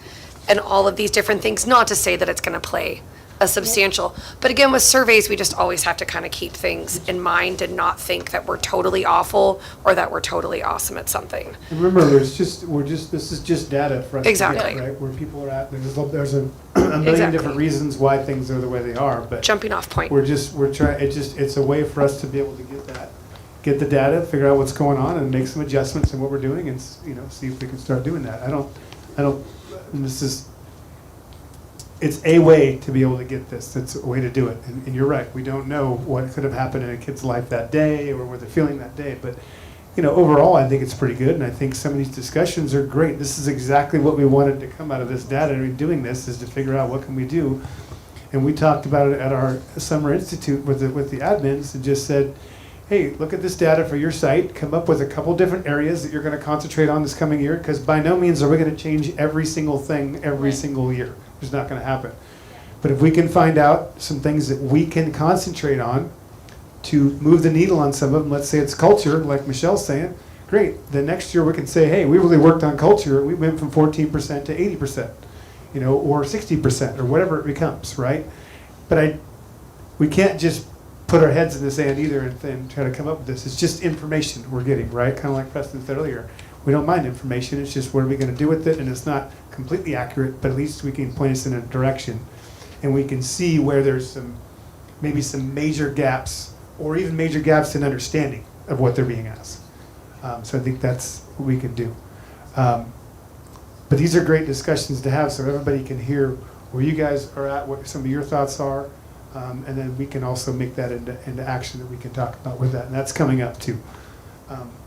and all of these different things. Not to say that it's going to play a substantial, but again, with surveys, we just always have to kind of keep things in mind and not think that we're totally awful or that we're totally awesome at something. And remember, this is just data for us to Exactly. get, right? Where people are at, there's a million Exactly. different reasons why things are the way they are, but Jumping off point. we're trying, it's a way for us to be able to get the data, figure out what's going on, and make some adjustments in what we're doing, and, see if we can start doing that. And it's a way to be able to get this. It's a way to do it. And you're right, we don't know what could have happened in a kid's life that day, or what they're feeling that day, but, overall, I think it's pretty good, and I think some of these discussions are great. This is exactly what we wanted to come out of this data, and doing this is to figure out what can we do. And we talked about it at our summer institute with the admins, and just said, hey, look at this data for your site, come up with a couple different areas that you're going to concentrate on this coming year, because by no means are we going to change every single thing every single year. It's not going to happen. But if we can find out some things that we can concentrate on to move the needle on some of them, let's say it's culture, like Michelle's saying, great. Then next year we can say, hey, we really worked on culture. We went from 14% to 80%, or 60%, or whatever it becomes, right? But we can't just put our heads in the sand either and try to come up with this. It's just information we're getting, right? Kind of like Preston said earlier. We don't mind information. It's just what are we going to do with it? And it's not completely accurate, but at least we can point us in a direction. And we can see where there's maybe some major gaps, or even major gaps in understanding of what they're being asked. So I think that's what we can do. But these are great discussions to have so everybody can hear where you guys are at, what some of your thoughts are. And then we can also make that into action that we can talk about with that. And that's coming up too.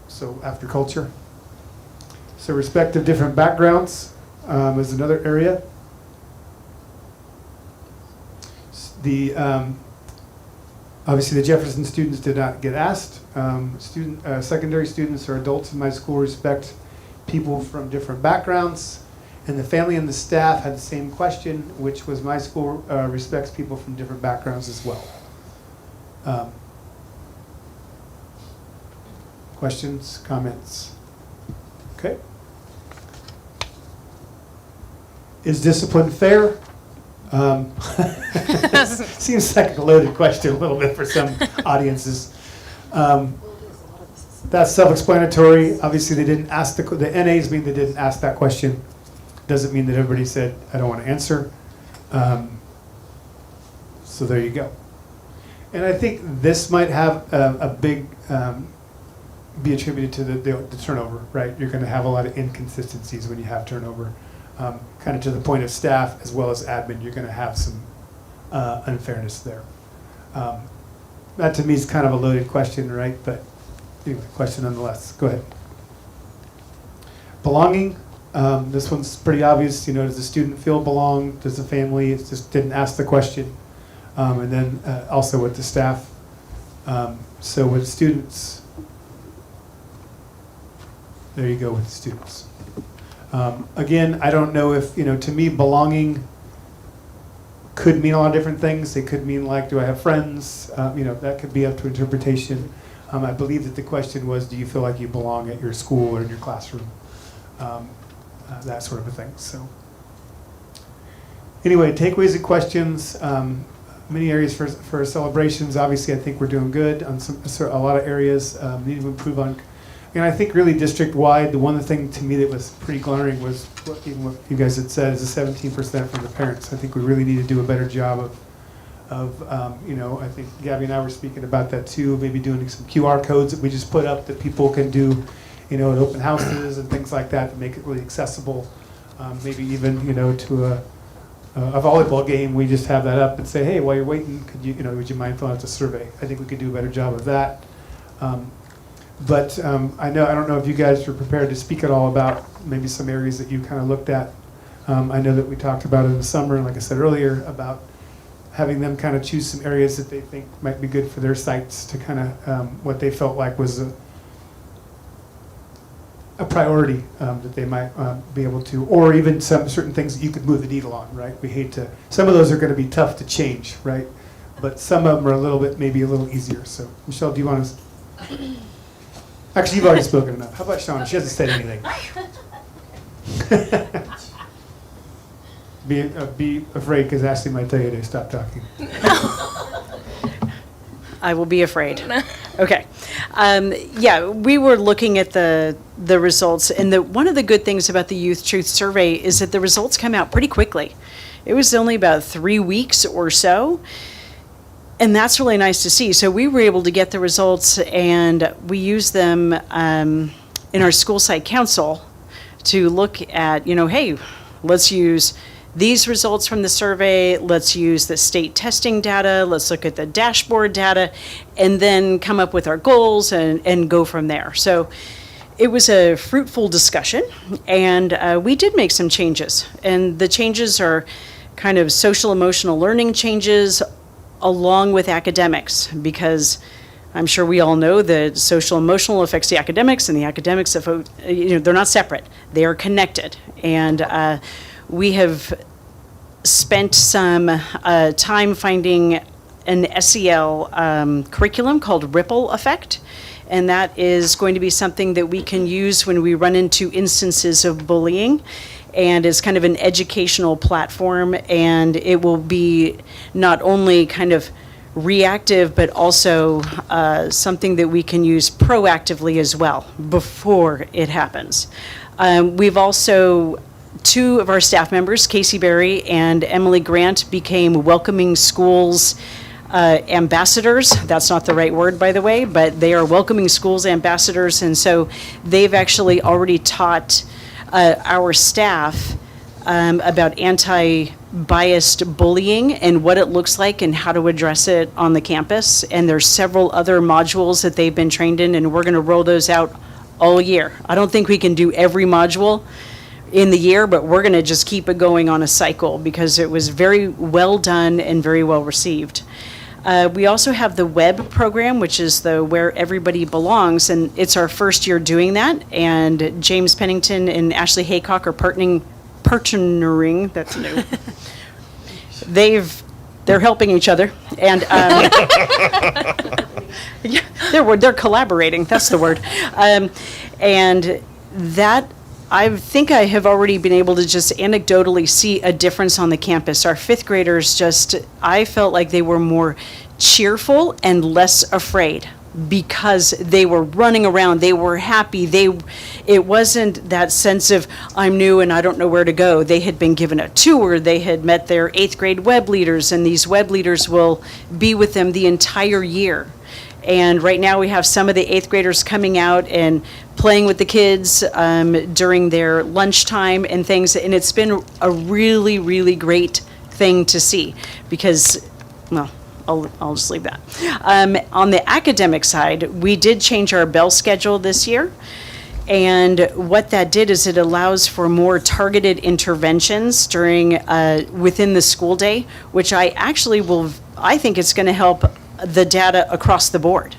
So after culture. So respect of different backgrounds is another area. Obviously the Jefferson students did not get asked. Secondary students or adults in my school respect people from different backgrounds. And the family and the staff had the same question, which was my school respects people from different backgrounds as well. Questions, comments? Okay. Is discipline fair? Seems like a loaded question a little bit for some audiences. That's self-explanatory. Obviously, they didn't ask the NAs mean they didn't ask that question. Doesn't mean that everybody said, I don't want to answer. So there you go. And I think this might have a big, be attributed to the turnover, right? You're going to have a lot of inconsistencies when you have turnover. Kind of to the point of staff as well as admin, you're going to have some unfairness there. That to me is kind of a loaded question, right? But anyway, question nonetheless. Go ahead. Belonging. This one's pretty obvious. Does the student feel belong? Does the family? It just didn't ask the question. And then also with the staff. So with students, there you go with students. Again, I don't know if, to me, belonging could mean a lot of different things. It could mean like, do I have friends? That could be up to interpretation. I believe that the question was, do you feel like you belong at your school or in your classroom? That sort of a thing. So anyway, takeaways and questions. Many areas for celebrations. Obviously, I think we're doing good on a lot of areas. Need to improve on And I think really district-wide, the one thing to me that was pretty glaring was even what you guys had said, is the 17% from the parents. I think we really need to do a better job I think Gabby and I were speaking about that too, maybe doing some QR codes that we just put up that people can do, at open houses and things like that to make it really accessible. Maybe even, to a volleyball game, we just have that up and say, hey, while you're waiting, could you, would you mind filling out the survey? I think we could do a better job of that. But I don't know if you guys are prepared to speak at all about maybe some areas that you kind of looked at. I know that we talked about in the summer, and like I said earlier, about having them kind of choose some areas that they think might be good for their sites to kind of what they felt like was a priority that they might be able to, or even some certain things that you could move the needle on, right? We hate to, some of those are going to be tough to change, right? But some of them are a little bit, maybe a little easier. So, Michelle, do you want to? Actually, you've already spoken enough. How about Shauna? She hasn't said anything. Be afraid, because Ashley might tell you to stop talking. I will be afraid. Okay. Yeah, we were looking at the results, and one of the good things about the Youth Truth Survey is that the results come out pretty quickly. It was only about 3 weeks or so, and that's really nice to see. So we were able to get the results, and we used them in our school site council to look at, hey, let's use these results from the survey, let's use the state testing data, let's look at the dashboard data, and then come up with our goals and go from there. So it was a fruitful discussion, and we did make some changes. And the changes are kind of social emotional learning changes along with academics, because I'm sure we all know that social emotional affects the academics, and the academics, they're not separate, they are connected. And we have spent some time finding an SEL curriculum called Ripple Effect, and that is going to be something that we can use when we run into instances of bullying, and is kind of an educational platform, and it will be not only kind of reactive, but also something that we can use proactively as well before it happens. We've also, 2 of our staff members, Casey Berry and Emily Grant, became Welcoming Schools ambassadors. That's not the right word, by the way, but they are Welcoming Schools ambassadors, and so they've actually already taught our staff about anti-biased bullying and what it looks like and how to address it on the campus. And there's several other modules that they've been trained in, and we're going to roll those out all year. I don't think we can do every module in the year, but we're going to just keep it going on a cycle, because it was very well done and very well received. We also have the WEB program, which is the Where Everybody Belongs, and it's our first year doing that. And James Pennington and Ashley Haycock are partnering. That's new. They're helping each other, and yeah, they're collaborating. That's the word, and that. I think I have already been able to just anecdotally see a difference on the campus. Our 5th graders I felt like they were more cheerful and less afraid, because they were running around, they were happy. It wasn't that sense of, I'm new and I don't know where to go. They had been given a tour, they had met their 8th grade web leaders, and these web leaders will be with them the entire year. And right now we have some of the 8th graders coming out and playing with the kids during their lunchtime and things. And it's been a really, really great thing to see, because, well, I'll just leave that. On the academic side, we did change our bell schedule this year. And what that did is it allows for more targeted interventions within the school day, which I think it's going to help the data across the board.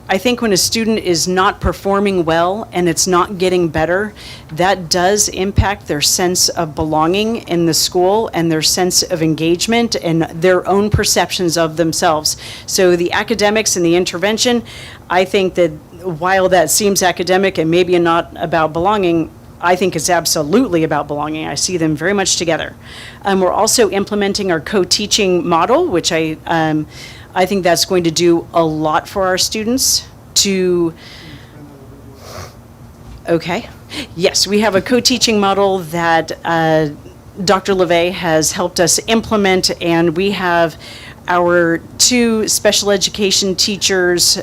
I think when a student is not performing well and it's not getting better, that does impact their sense of belonging in the school and their sense of engagement and their own perceptions of themselves. So the academics and the intervention, I think that while that seems academic and maybe not about belonging, I think it's absolutely about belonging. I see them very much together. We're also implementing our co-teaching model, which I think that's going to do a lot for our students to, okay. Yes, we have a co-teaching model that Dr. LeVay has helped us implement, and we have our 2 special education teachers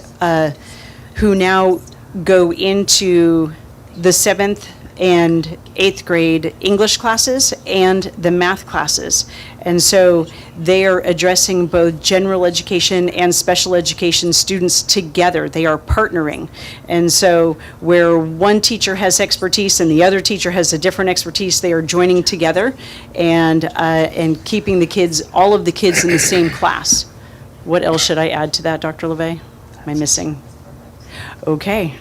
who now go into the 7th and 8th grade English classes and the math classes. And so they are addressing both general education and special education students together. They are partnering. And so where one teacher has expertise and the other teacher has a different expertise, they are joining together and keeping the kids, all of the kids in the same class. What else should I add to that, Dr. LeVay? Am I missing? Okay.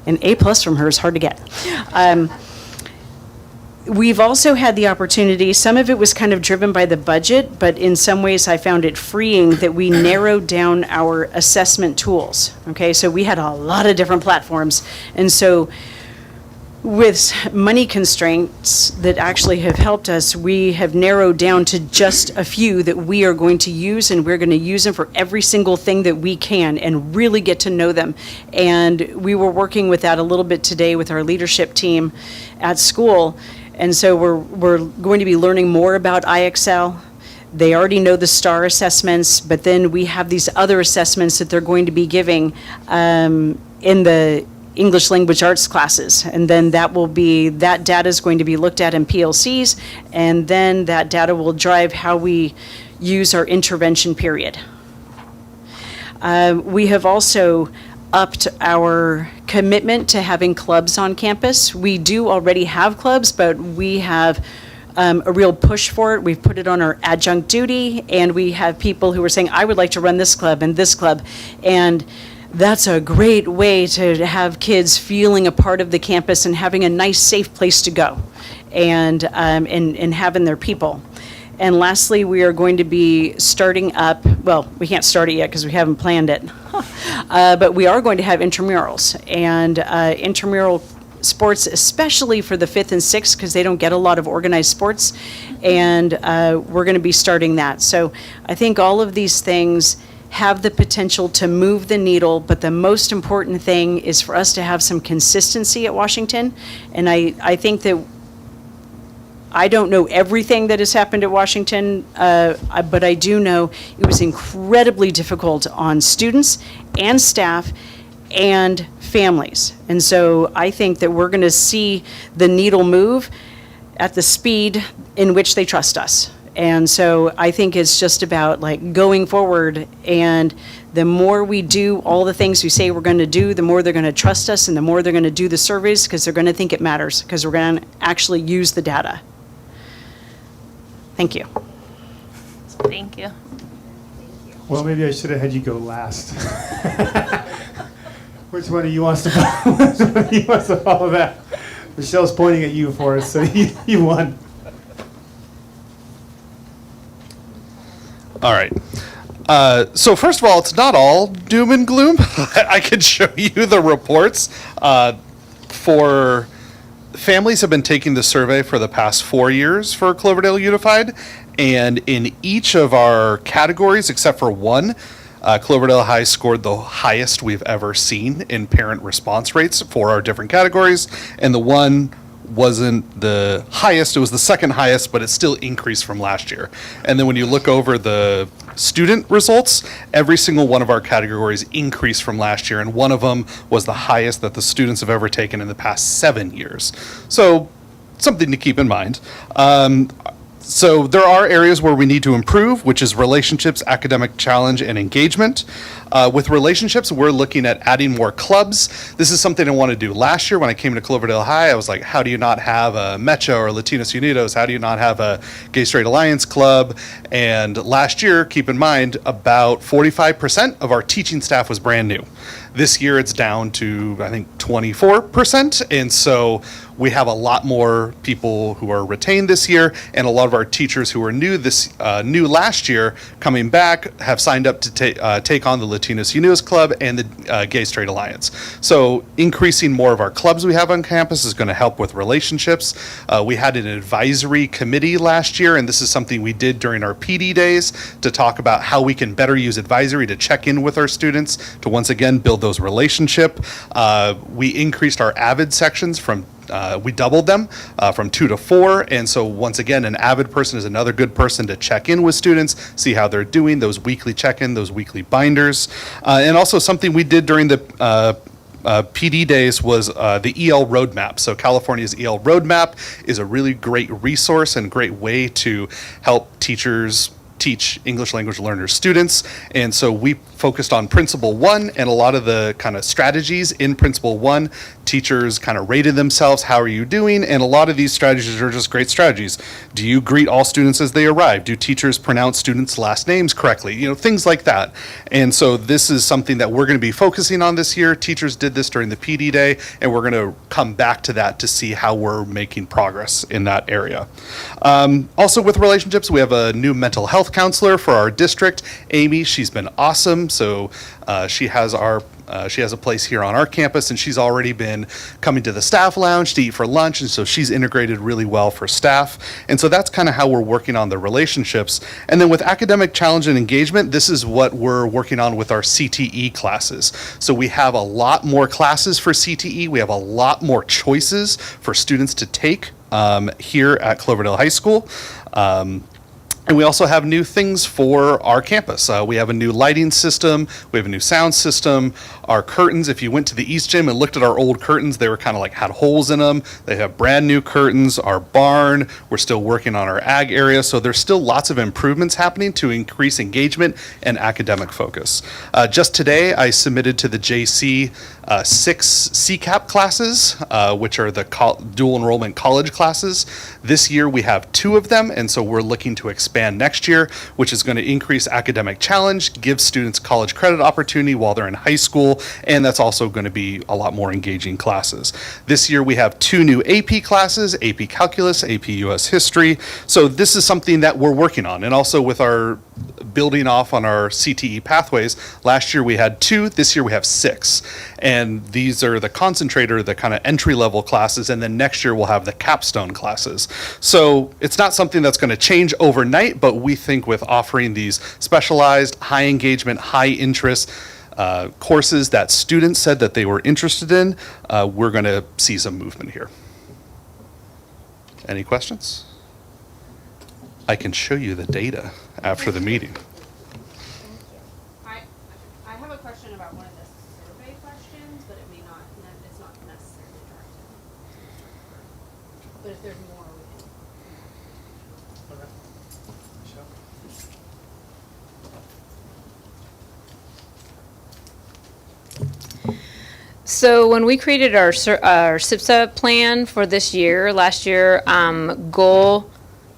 An A+ from her is hard to get. We've also had the opportunity, some of it was kind of driven by the budget, but in some ways I found it freeing that we narrowed down our assessment tools. Okay, so we had a lot of different platforms. And so with money constraints that actually have helped us, we have narrowed down to just a few that we are going to use, and we're going to use them for every single thing that we can and really get to know them. And we were working with that a little bit today with our leadership team at school. And so we're going to be learning more about IXL. They already know the STAR assessments, but then we have these other assessments that they're going to be giving in the English language arts classes. And then that data is going to be looked at in PLCs, and then that data will drive how we use our intervention period. We have also upped our commitment to having clubs on campus. We do already have clubs, but we have a real push for it. We've put it on our adjunct duty, and we have people who are saying, I would like to run this club and this club. And that's a great way to have kids feeling a part of the campus and having a nice, safe place to go and having their people. And lastly, we are going to be starting up, well, we can't start it yet because we haven't planned it, but we are going to have intramurals. And intramural sports, especially for the 5th and 6th, because they don't get a lot of organized sports, and we're going to be starting that. So I think all of these things have the potential to move the needle, but the most important thing is for us to have some consistency at Washington. And I think that I don't know everything that has happened at Washington, but I do know it was incredibly difficult on students and staff and families. And so I think that we're going to see the needle move at the speed in which they trust us. And so I think it's just about like going forward, and the more we do all the things we say we're going to do, the more they're going to trust us, and the more they're going to do the surveys because they're going to think it matters, because we're going to actually use the data. Thank you. Thank you. Well, maybe I should have had you go last. Which one of you wants to follow? Which one of you wants to follow that? Michelle's pointing at you for us, so you won. All right. So first of all, it's not all doom and gloom. I could show you the reports. For families have been taking the survey for the past 4 years for Cloverdale Unified, and in each of our categories, except for one, Cloverdale High scored the highest we've ever seen in parent response rates for our different categories, and the one wasn't the highest, it was the second highest, but it still increased from last year. And then when you look over the student results, every single one of our categories increased from last year, and one of them was the highest that the students have ever taken in the past 7 years. So something to keep in mind. So there are areas where we need to improve, which is relationships, academic challenge, and engagement. With relationships, we're looking at adding more clubs. This is something I wanted to do. Last year when I came to Cloverdale High, I was like, how do you not have a Mecho or Latinos Unidos? How do you not have a Gay Straight Alliance Club? And last year, keep in mind, about 45% of our teaching staff was brand new. This year it's down to, I think, 24%. And so we have a lot more people who are retained this year, and a lot of our teachers who are new last year coming back have signed up to take on the Latinos Unidos Club and the Gay Straight Alliance. So increasing more of our clubs we have on campus is going to help with relationships. We had an advisory committee last year, and this is something we did during our PD days to talk about how we can better use advisory to check in with our students to once again build those relationships. We increased our AVID sections we doubled them from 2 to 4. And so once again, an AVID person is another good person to check in with students, see how they're doing, those weekly check-in, those weekly binders. And also something we did during the PD days was the EL roadmap. So California's EL roadmap is a really great resource and great way to help teachers teach English language learners students. And so we focused on Principle 1 and a lot of the kind of strategies in Principle 1. Teachers kind of rated themselves, how are you doing? And a lot of these strategies are just great strategies. Do you greet all students as they arrive? Do teachers pronounce students' last names correctly? You know, things like that. And so this is something that we're going to be focusing on this year. Teachers did this during the PD day, and we're going to come back to that to see how we're making progress in that area. Also with relationships, we have a new mental health counselor for our district, Amy. She's been awesome. So she has a place here on our campus, and she's already been coming to the staff lounge to eat for lunch, and so she's integrated really well for staff. And so that's kind of how we're working on the relationships. And then with academic challenge and engagement, this is what we're working on with our CTE classes. So we have a lot more classes for CTE. We have a lot more choices for students to take here at Cloverdale High School. And we also have new things for our campus. We have a new lighting system. We have a new sound system. Our curtains, if you went to the East Gym and looked at our old curtains, they were kind of like had holes in them. They have brand new curtains. Our barn, we're still working on our ag area. So there's still lots of improvements happening to increase engagement and academic focus. Just today, I submitted to the JC 6 CCAP classes, which are the dual enrollment college classes. This year we have 2 of them, and so we're looking to expand next year, which is going to increase academic challenge, give students college credit opportunity while they're in high school, and that's also going to be a lot more engaging classes. This year we have 2 new AP classes, AP Calculus, AP US History. So this is something that we're working on, and also with our building off on our CTE pathways. Last year we had 2, this year we have 6. And these are the concentrator, the kind of entry-level classes, and then next year we'll have the capstone classes. So it's not something that's going to change overnight, but we think with offering these specialized, high engagement, high interest courses that students said that they were interested in, we're going to see some movement here. Any questions? I can show you the data after the meeting. I have a question about one of the survey questions, but it's not necessarily directed. But if there's more, we can. Okay. Michelle? So when we created our SIPSA plan for this year, last year, goal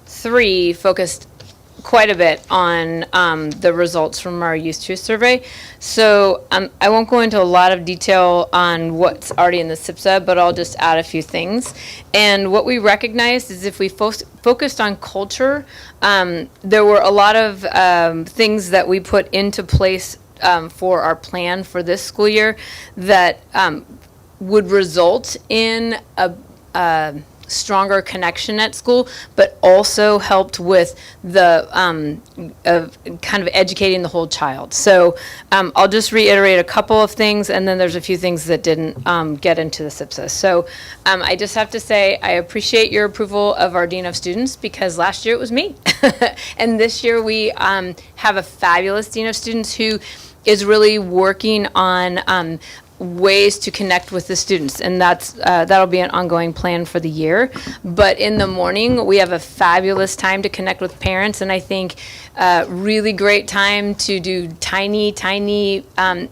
3 focused quite a bit on the results from our youth truth survey. So I won't go into a lot of detail on what's already in the SIPSA, but I'll just add a few things. And what we recognized is if we focused on culture, there were a lot of things that we put into place for our plan for this school year that would result in a stronger connection at school, but also helped with the of kind of educating the whole child. So I'll just reiterate a couple of things, and then there's a few things that didn't get into the SIPSA. So I just have to say I appreciate your approval of our Dean of Students, because last year it was me. And this year we have a fabulous Dean of Students who is really working on ways to connect with the students, and that'll be an ongoing plan for the year. But in the morning, we have a fabulous time to connect with parents, and I think really great time to do tiny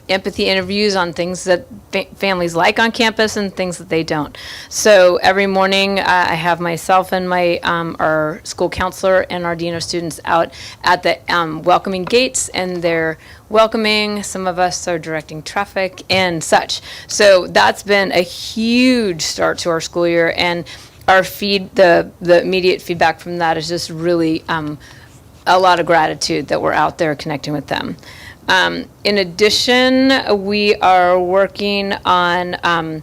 empathy interviews on things that families like on campus and things that they don't. So every morning, I have myself and my our school counselor and our dean of students out at the welcoming gates, and they're welcoming. Some of us are directing traffic and such. So that's been a huge start to our school year, and our the immediate feedback from that is just really a lot of gratitude that we're out there connecting with them. In addition, we are working on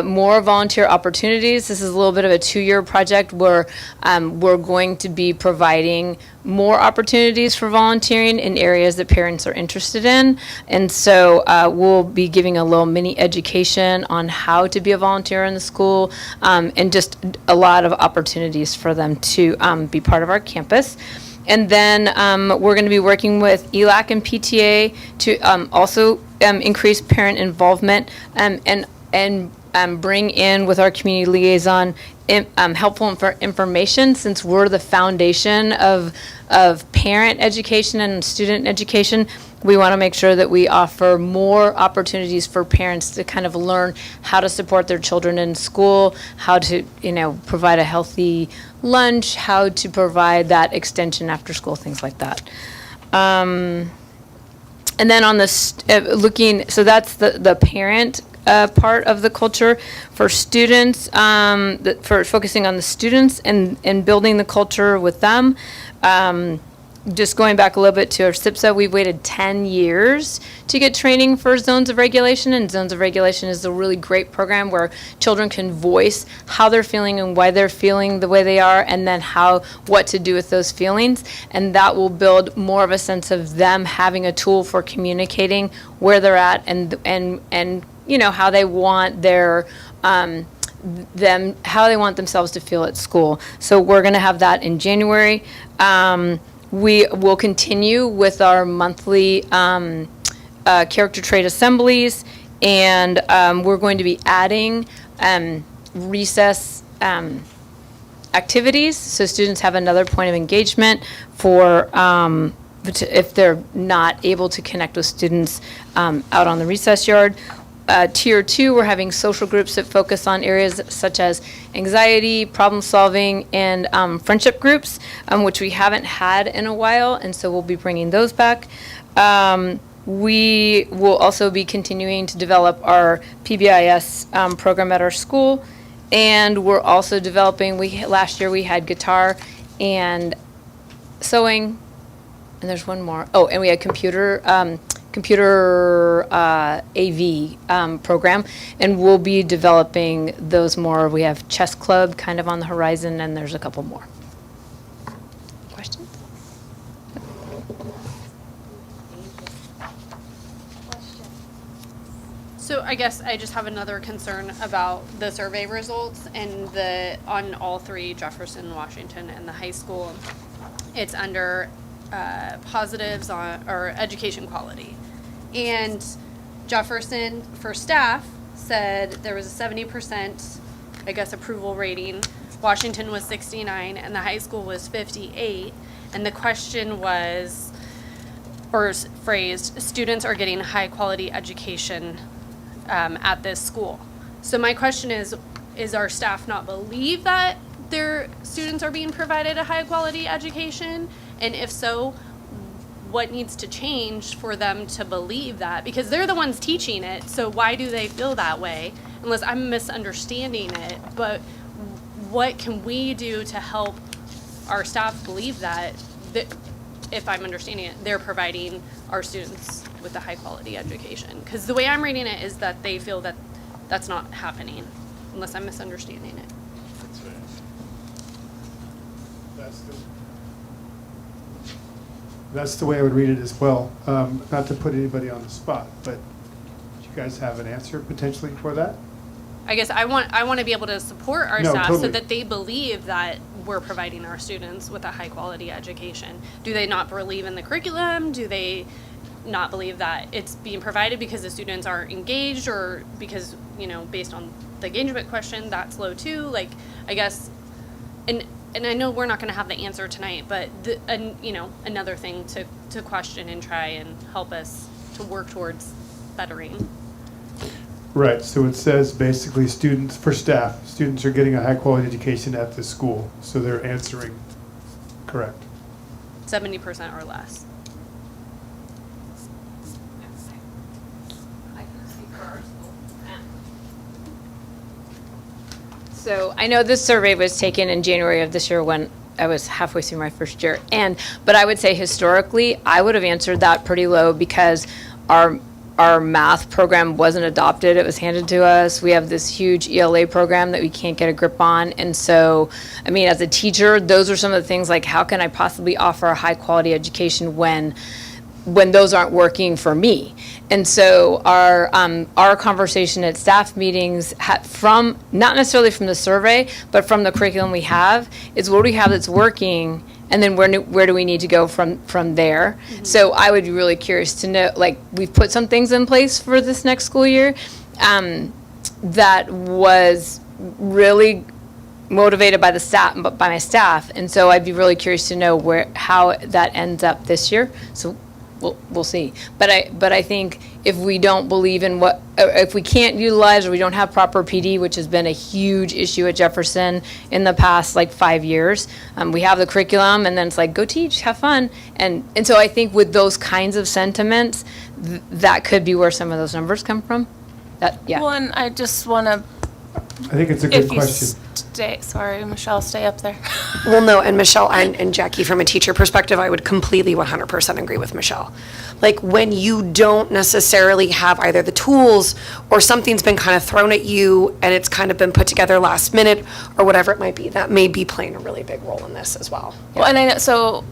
more volunteer opportunities. This is a little bit of a 2-year project where we're going to be providing more opportunities for volunteering in areas that parents are interested in. And so we'll be giving a little mini education on how to be a volunteer in the school, and just a lot of opportunities for them to be part of our campus. And then we're going to be working with ELAC and PTA to also increase parent involvement, and bring in with our community liaison helpful information, since we're the foundation of parent education and student education. We want to make sure that we offer more opportunities for parents to kind of learn how to support their children in school, how to, provide a healthy lunch, how to provide that extension after school, things like that. And then on the so that's the parent part of the culture. For students, for focusing on the students and building the culture with them. Just going back a little bit to our SIPSA, we've waited 10 years to get training for Zones of Regulation, and Zones of Regulation is a really great program where children can voice how they're feeling and why they're feeling the way they are, and then what to do with those feelings. And that will build more of a sense of them having a tool for communicating where they're at, and how they want how they want themselves to feel at school. So we're going to have that in January. We will continue with our monthly character trait assemblies, and we're going to be adding recess activities, so students have another point of engagement for if they're not able to connect with students out on the recess yard. Tier 2, we're having social groups that focus on areas such as anxiety, problem solving, and friendship groups, which we haven't had in a while, and so we'll be bringing those back. We will also be continuing to develop our PBIS program at our school, and we're also developing, last year we had guitar and sewing, and there's one more. Oh, and we had computer AV program, and we'll be developing those more. We have chess club kind of on the horizon, and there's a couple more. Questions? So I guess I just have another concern about the survey results and on all three, Jefferson, Washington, and the high school. It's under positives or education quality. And Jefferson, for staff, said there was a 70%, I guess, approval rating. Washington was 69, and the high school was 58. And the question was, or phrased, students are getting high-quality education at this school. So my question is our staff not believe that their students are being provided a high-quality education? And if so, what needs to change for them to believe that? Because they're the ones teaching it, so why do they feel that way? Unless I'm misunderstanding it, but what can we do to help our staff believe that if I'm understanding it, they're providing our students with a high quality education? Because the way I'm reading it is that they feel that that's not happening, unless I'm misunderstanding it. That's the way I would read it as well. Not to put anybody on the spot, but do you guys have an answer potentially for that? I guess I want to be able to support our No, staff totally. so that they believe that we're providing our students with a high quality education. Do they not believe in the curriculum? Do they not believe that it's being provided because the students aren't engaged, or because, based on the engagement question, that's low too. Like, I guess, and I know we're not going to have the answer tonight, but another thing to question and try and help us to work towards bettering. Right, so it says basically students, for staff, students are getting a high-quality education at this school, so they're answering correct. 70% or less. So I know this survey was taken in January of this year when I was halfway through my first year. But I would say historically, I would have answered that pretty low because our math program wasn't adopted. It was handed to us. We have this huge ELA program that we can't get a grip on. And so, I mean, as a teacher, those are some of the things like, how can I possibly offer a high quality education when those aren't working for me? And so our conversation at staff meetings from, not necessarily from the survey, but from the curriculum we have, is what do we have that's working, and then where do we need to go from there? Mm-hmm. So I would be really curious to know, like, we've put some things in place for this next school year that was really motivated by the staff, by my staff, and so I'd be really curious to know how that ends up this year. So we'll see. But I think if we don't believe in if we can't utilize, or we don't have proper PD, which has been a huge issue at Jefferson in the past 5 years, we have the curriculum, and then it's like, go teach, have fun, and so I think with those kinds of sentiments, that could be where some of those numbers come from. Well, and I just want to. I think it's a good question. Sorry, Michelle, stay up there. Well, no, and Michelle and Jackie, from a teacher perspective, I would completely 100% agree with Michelle. Like, when you don't necessarily have either the tools, or something's been kind of thrown at you and it's kind of been put together last minute, or whatever it might be, that may be playing a really big role in this as well. Well, and I know, so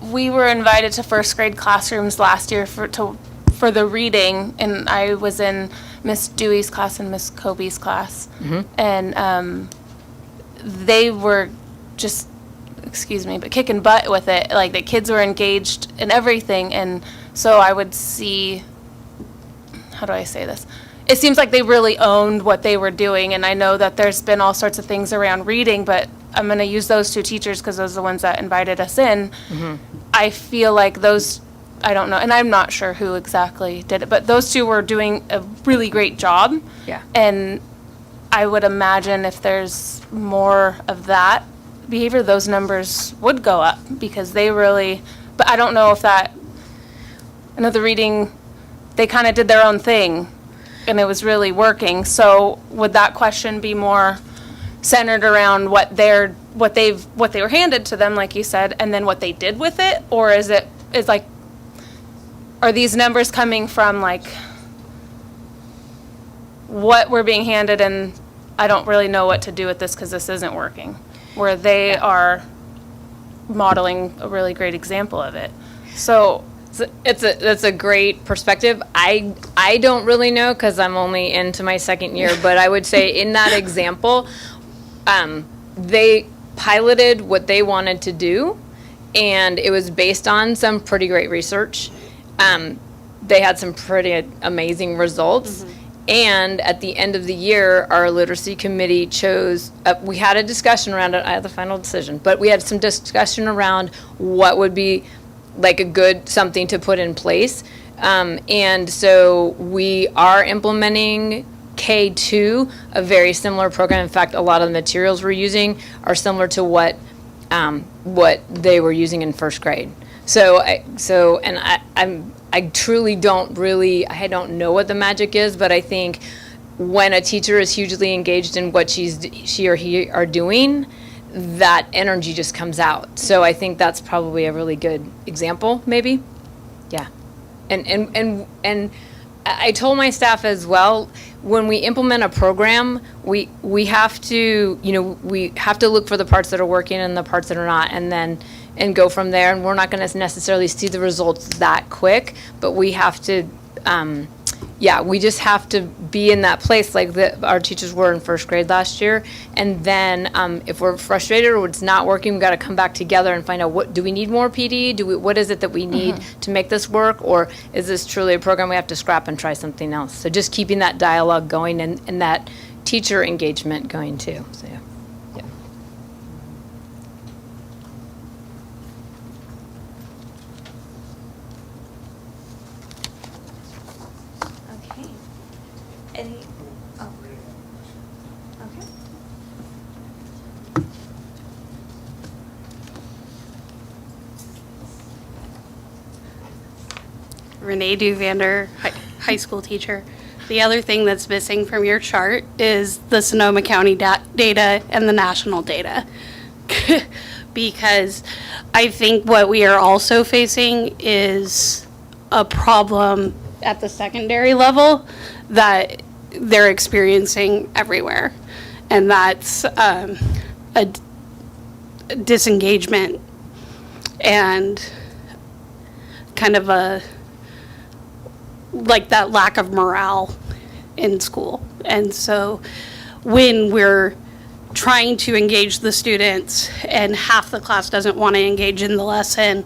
we were invited to first grade classrooms last year for the reading, and I was in Miss Dewey's class and Miss Kobe's class, and they were just, but kicking butt with it. Like, the kids were engaged in everything, and so I would see, how do I say this? It seems like they really owned what they were doing, and I know that there's been all sorts of things around reading, but I'm going to use those two teachers because those are the ones that invited us in. I feel like those, I don't know, and I'm not sure who exactly did it, but those two were doing a really great job. Yeah. And I would imagine if there's more of that behavior, those numbers would go up, because they really, but I don't know if that, I know the reading, they kind of did their own thing, and it was really working. So would that question be more centered around what they were handed to them, like you said, and then what they did with it? Or is are these numbers coming from what we're being handed and I don't really know what to do with this because this isn't working, where they are modeling a really great example of it? So that's a great perspective. I don't really know because I'm only into my second year, but I would say in that example, they piloted what they wanted to do, and it was based on some pretty great research. They had some pretty amazing results. And at the end of the year, our literacy committee chose, we had a discussion around it. I had the final decision, but we had some discussion around what would be like a good something to put in place. And so we are implementing K2, a very similar program. In fact, a lot of the materials we're using are similar to what they were using in first grade. I truly I don't know what the magic is, but I think when a teacher is hugely engaged in what she or he are doing, that energy just comes out. So I think that's probably a really good example, maybe. Yeah. And I told my staff as well, when we implement a program, we have to, we have to look for the parts that are working and the parts that are not, and go from there. And we're not going to necessarily see the results that quick, but we have to, yeah, we just have to be in that place like our teachers were in first grade last year. And then if we're frustrated or it's not working, we've got to come back together and find out, what do we need more PD? What is it that we need to make this work? Or is this truly a program we have to scrap and try something else? So just keeping that dialogue going and that teacher engagement going too. So, yeah. Okay. Any, oh, okay. Renee Duvander, high school teacher. The other thing that's missing from your chart is the Sonoma County data and the national data. Because I think what we are also facing is a problem at the secondary level that they're experiencing everywhere. And that's a disengagement and kind of like that lack of morale in school. And so when we're trying to engage the students and half the class doesn't want to engage in the lesson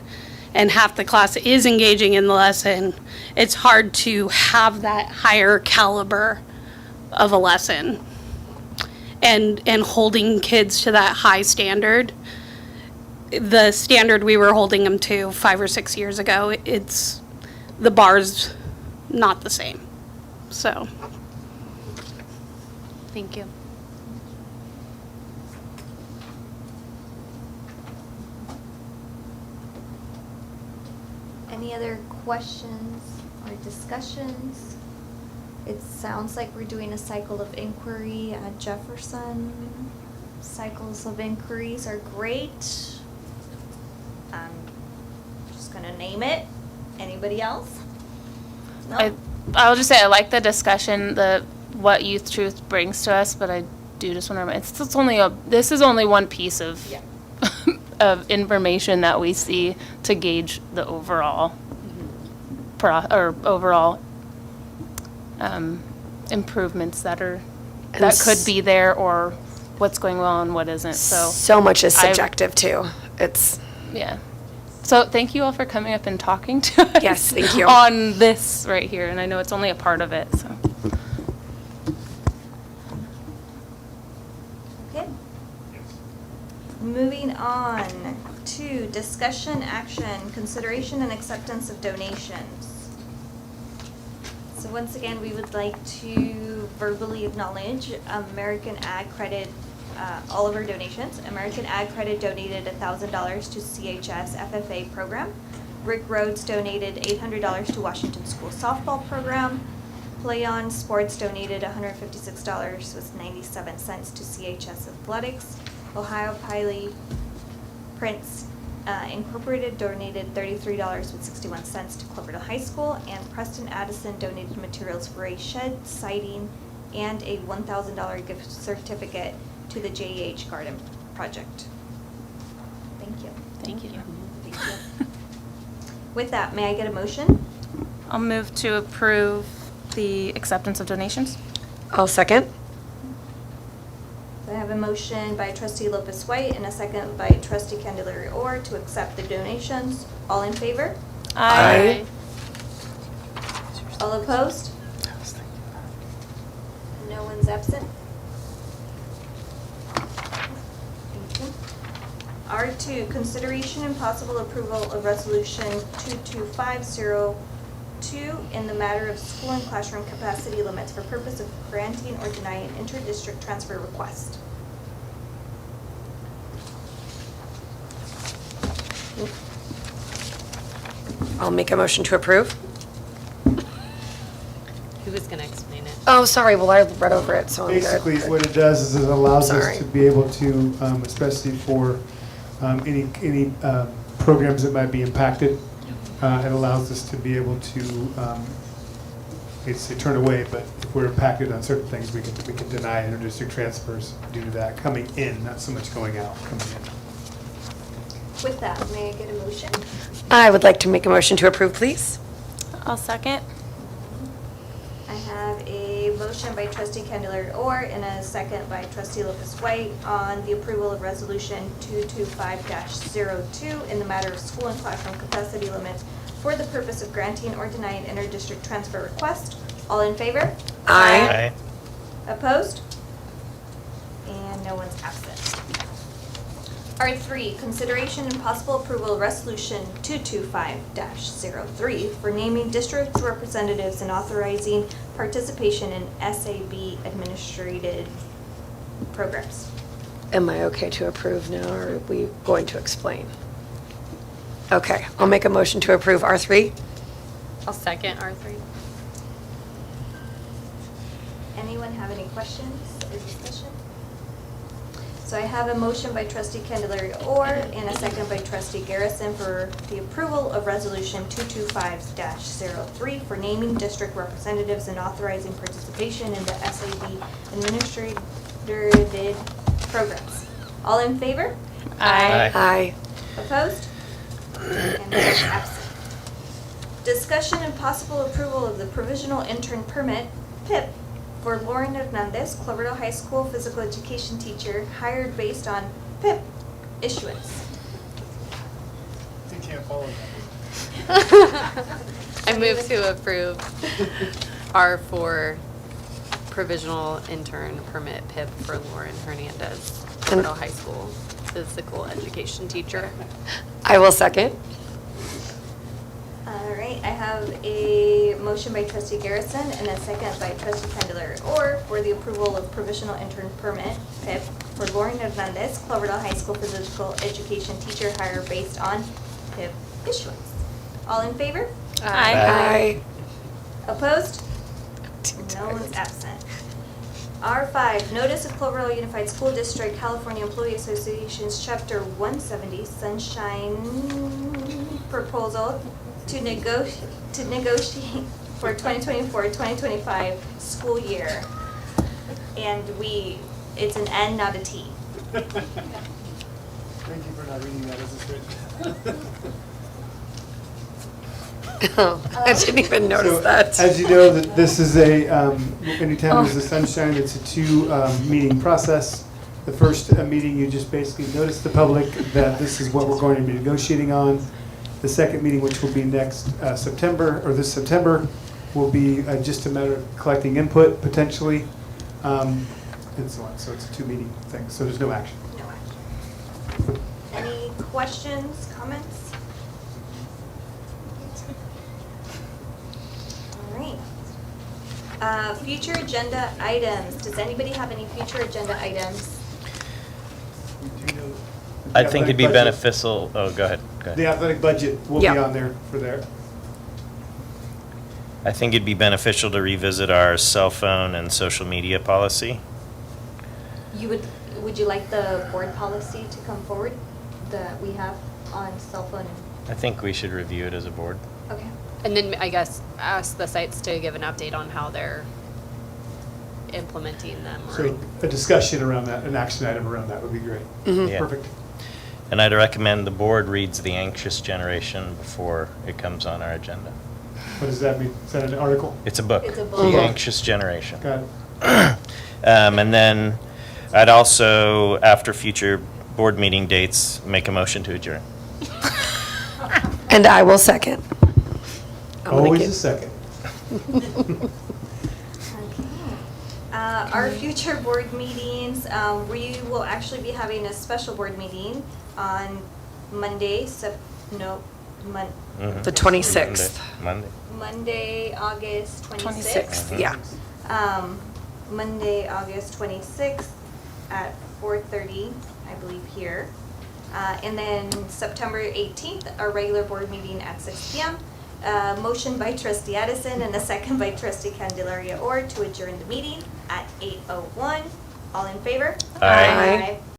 and half the class is engaging in the lesson, it's hard to have that higher caliber of a lesson and holding kids to that high standard. The standard we were holding them to 5 or 6 years ago, the bar's not the same. So, thank you. Any other questions or discussions? It sounds like we're doing a cycle of inquiry at Jefferson. Cycles of inquiries are great. I'm just gonna name it. Anybody else? No? I'll just say I like the discussion, what Youth Truth brings to us, but I do just want to remind, this is only one piece of of information that we see to gauge the overall improvements that could be there, or what's going well and what isn't. So much is subjective too. Yeah. So thank you all for coming up and talking to us. Yes, thank you. On this right here, and I know it's only a part of it, so. Okay. Moving on to discussion, action, consideration, and acceptance of donations. So once again, we would like to verbally acknowledge American Ag Credit, all of our donations. American Ag Credit donated $1,000 to CHS FFA program. Rick Rhodes donated $800 to Washington School softball program. Play On Sports donated $156 with 97 cents to CHS athletics. Ohio Piley Prince Incorporated donated $33 with 61 cents to Cloverdale High School, and Preston Addison donated materials for a shed, siding, and a $1,000 gift certificate to the JH Garden Project. Thank you. Thank you. Thank you. With that, may I get a motion? I'll move to approve the acceptance of donations. I'll second. I have a motion by Trustee Lopez White and a second by Trustee Candelaria Orr to accept the donations. All in favor? Aye. All opposed? No one's absent? Thank you. R2, consideration and possible approval of resolution 22502 in the matter of school and classroom capacity limits for purpose of granting or denying inter-district transfer request. I'll make a motion to approve. Who was gonna explain it? Oh, sorry, well, I read over it, so I'm good. Basically, what it does is it allows Sorry. us to be able to, especially for any programs that might be impacted, it allows us to be able to, it's a turn away, but if we're impacted on certain things, we can deny inter-district transfers due to that coming in, not so much going out, coming in. With that, may I get a motion? I would like to make a motion to approve, please. I'll second. I have a motion by trustee Candelaria Orr and a second by trustee Lucas White on the approval of resolution 225-02 in the matter of school and classroom capacity limits for the purpose of granting or denying inter-district transfer request. All in favor? Aye. Opposed? And no one's absent. R3, consideration and possible approval of resolution 225-03 for naming district representatives and authorizing participation in SAB administrative programs. Am I okay to approve now, or are we going to explain? Okay, I'll make a motion to approve R3. I'll second R3. Anyone have any questions or discussion? So I have a motion by trustee Candelaria Orr and a second by trustee Garrison for the approval of resolution 225-03 for naming district representatives and authorizing participation in the SAB administrative programs. All in favor? Aye. Aye. Opposed? And no one absent. Discussion and possible approval of the provisional intern permit, PIP, for Lauren Hernandez, Cloverdale High School physical education teacher, hired based on PIP issuance. You can't follow that. I move to approve R4 provisional intern permit PIP for Lauren Hernandez, Cloverdale High School physical education teacher. I will second. All right, I have a motion by trustee Garrison and a second by trustee Candelaria Orr for the approval of provisional intern permit, PIP, for Lauren Hernandez, Cloverdale High School physical education teacher hire based on PIP issuance. All in favor? Aye. Opposed? No one's absent. R5, notice of Cloverdale Unified School District, California Employee Association's Chapter 170 Sunshine proposal to negotiate for 2024-2025 school year. And it's an N, not a T. Thank you for not reading that as a script. Oh, I didn't even notice So, that. as you know, that this is anytime there's a sunshine, it's a two-meeting process. The first meeting, you just basically notice the public that this is what we're going to be negotiating on. The second meeting, which will be next September, or this September, will be just a matter of collecting input, potentially, and so on. So it's a two-meeting thing, so there's no action. No action. Any questions, comments? All right. Future agenda items. Does anybody have any future agenda items? I think it'd be Athletic budget. beneficial, oh, go ahead. The athletic budget will be Yeah. on there for there. I think it'd be beneficial to revisit our cell phone and social media policy. Would you like the board policy to come forward that we have on cell phone? I think we should review it as a board. Okay. And then I guess ask the sites to give an update on how they're implementing them. Or So a discussion around that, an action item around that would be great. Yeah. Perfect. And I'd recommend the board reads The Anxious Generation before it comes on our agenda. What does that mean? Is that an article? It's a book. It's a book. The Mhm. Anxious Generation. Got it. And then I'd also, after future board meeting dates, make a motion to adjourn. And I will second. I'm gonna Always get- a second. Our future board meetings, we will actually be having a special board meeting on Monday, Mhm. The 26th. Monday. August 26th. 26th, yeah. Monday, August 26th at 4:30, I believe, here. And then September 18th, our regular board meeting at 6 p.m. Motion by trustee Addison and a second by trustee Candelaria Orr to adjourn the meeting at 8:01. All in favor? Aye. Aye.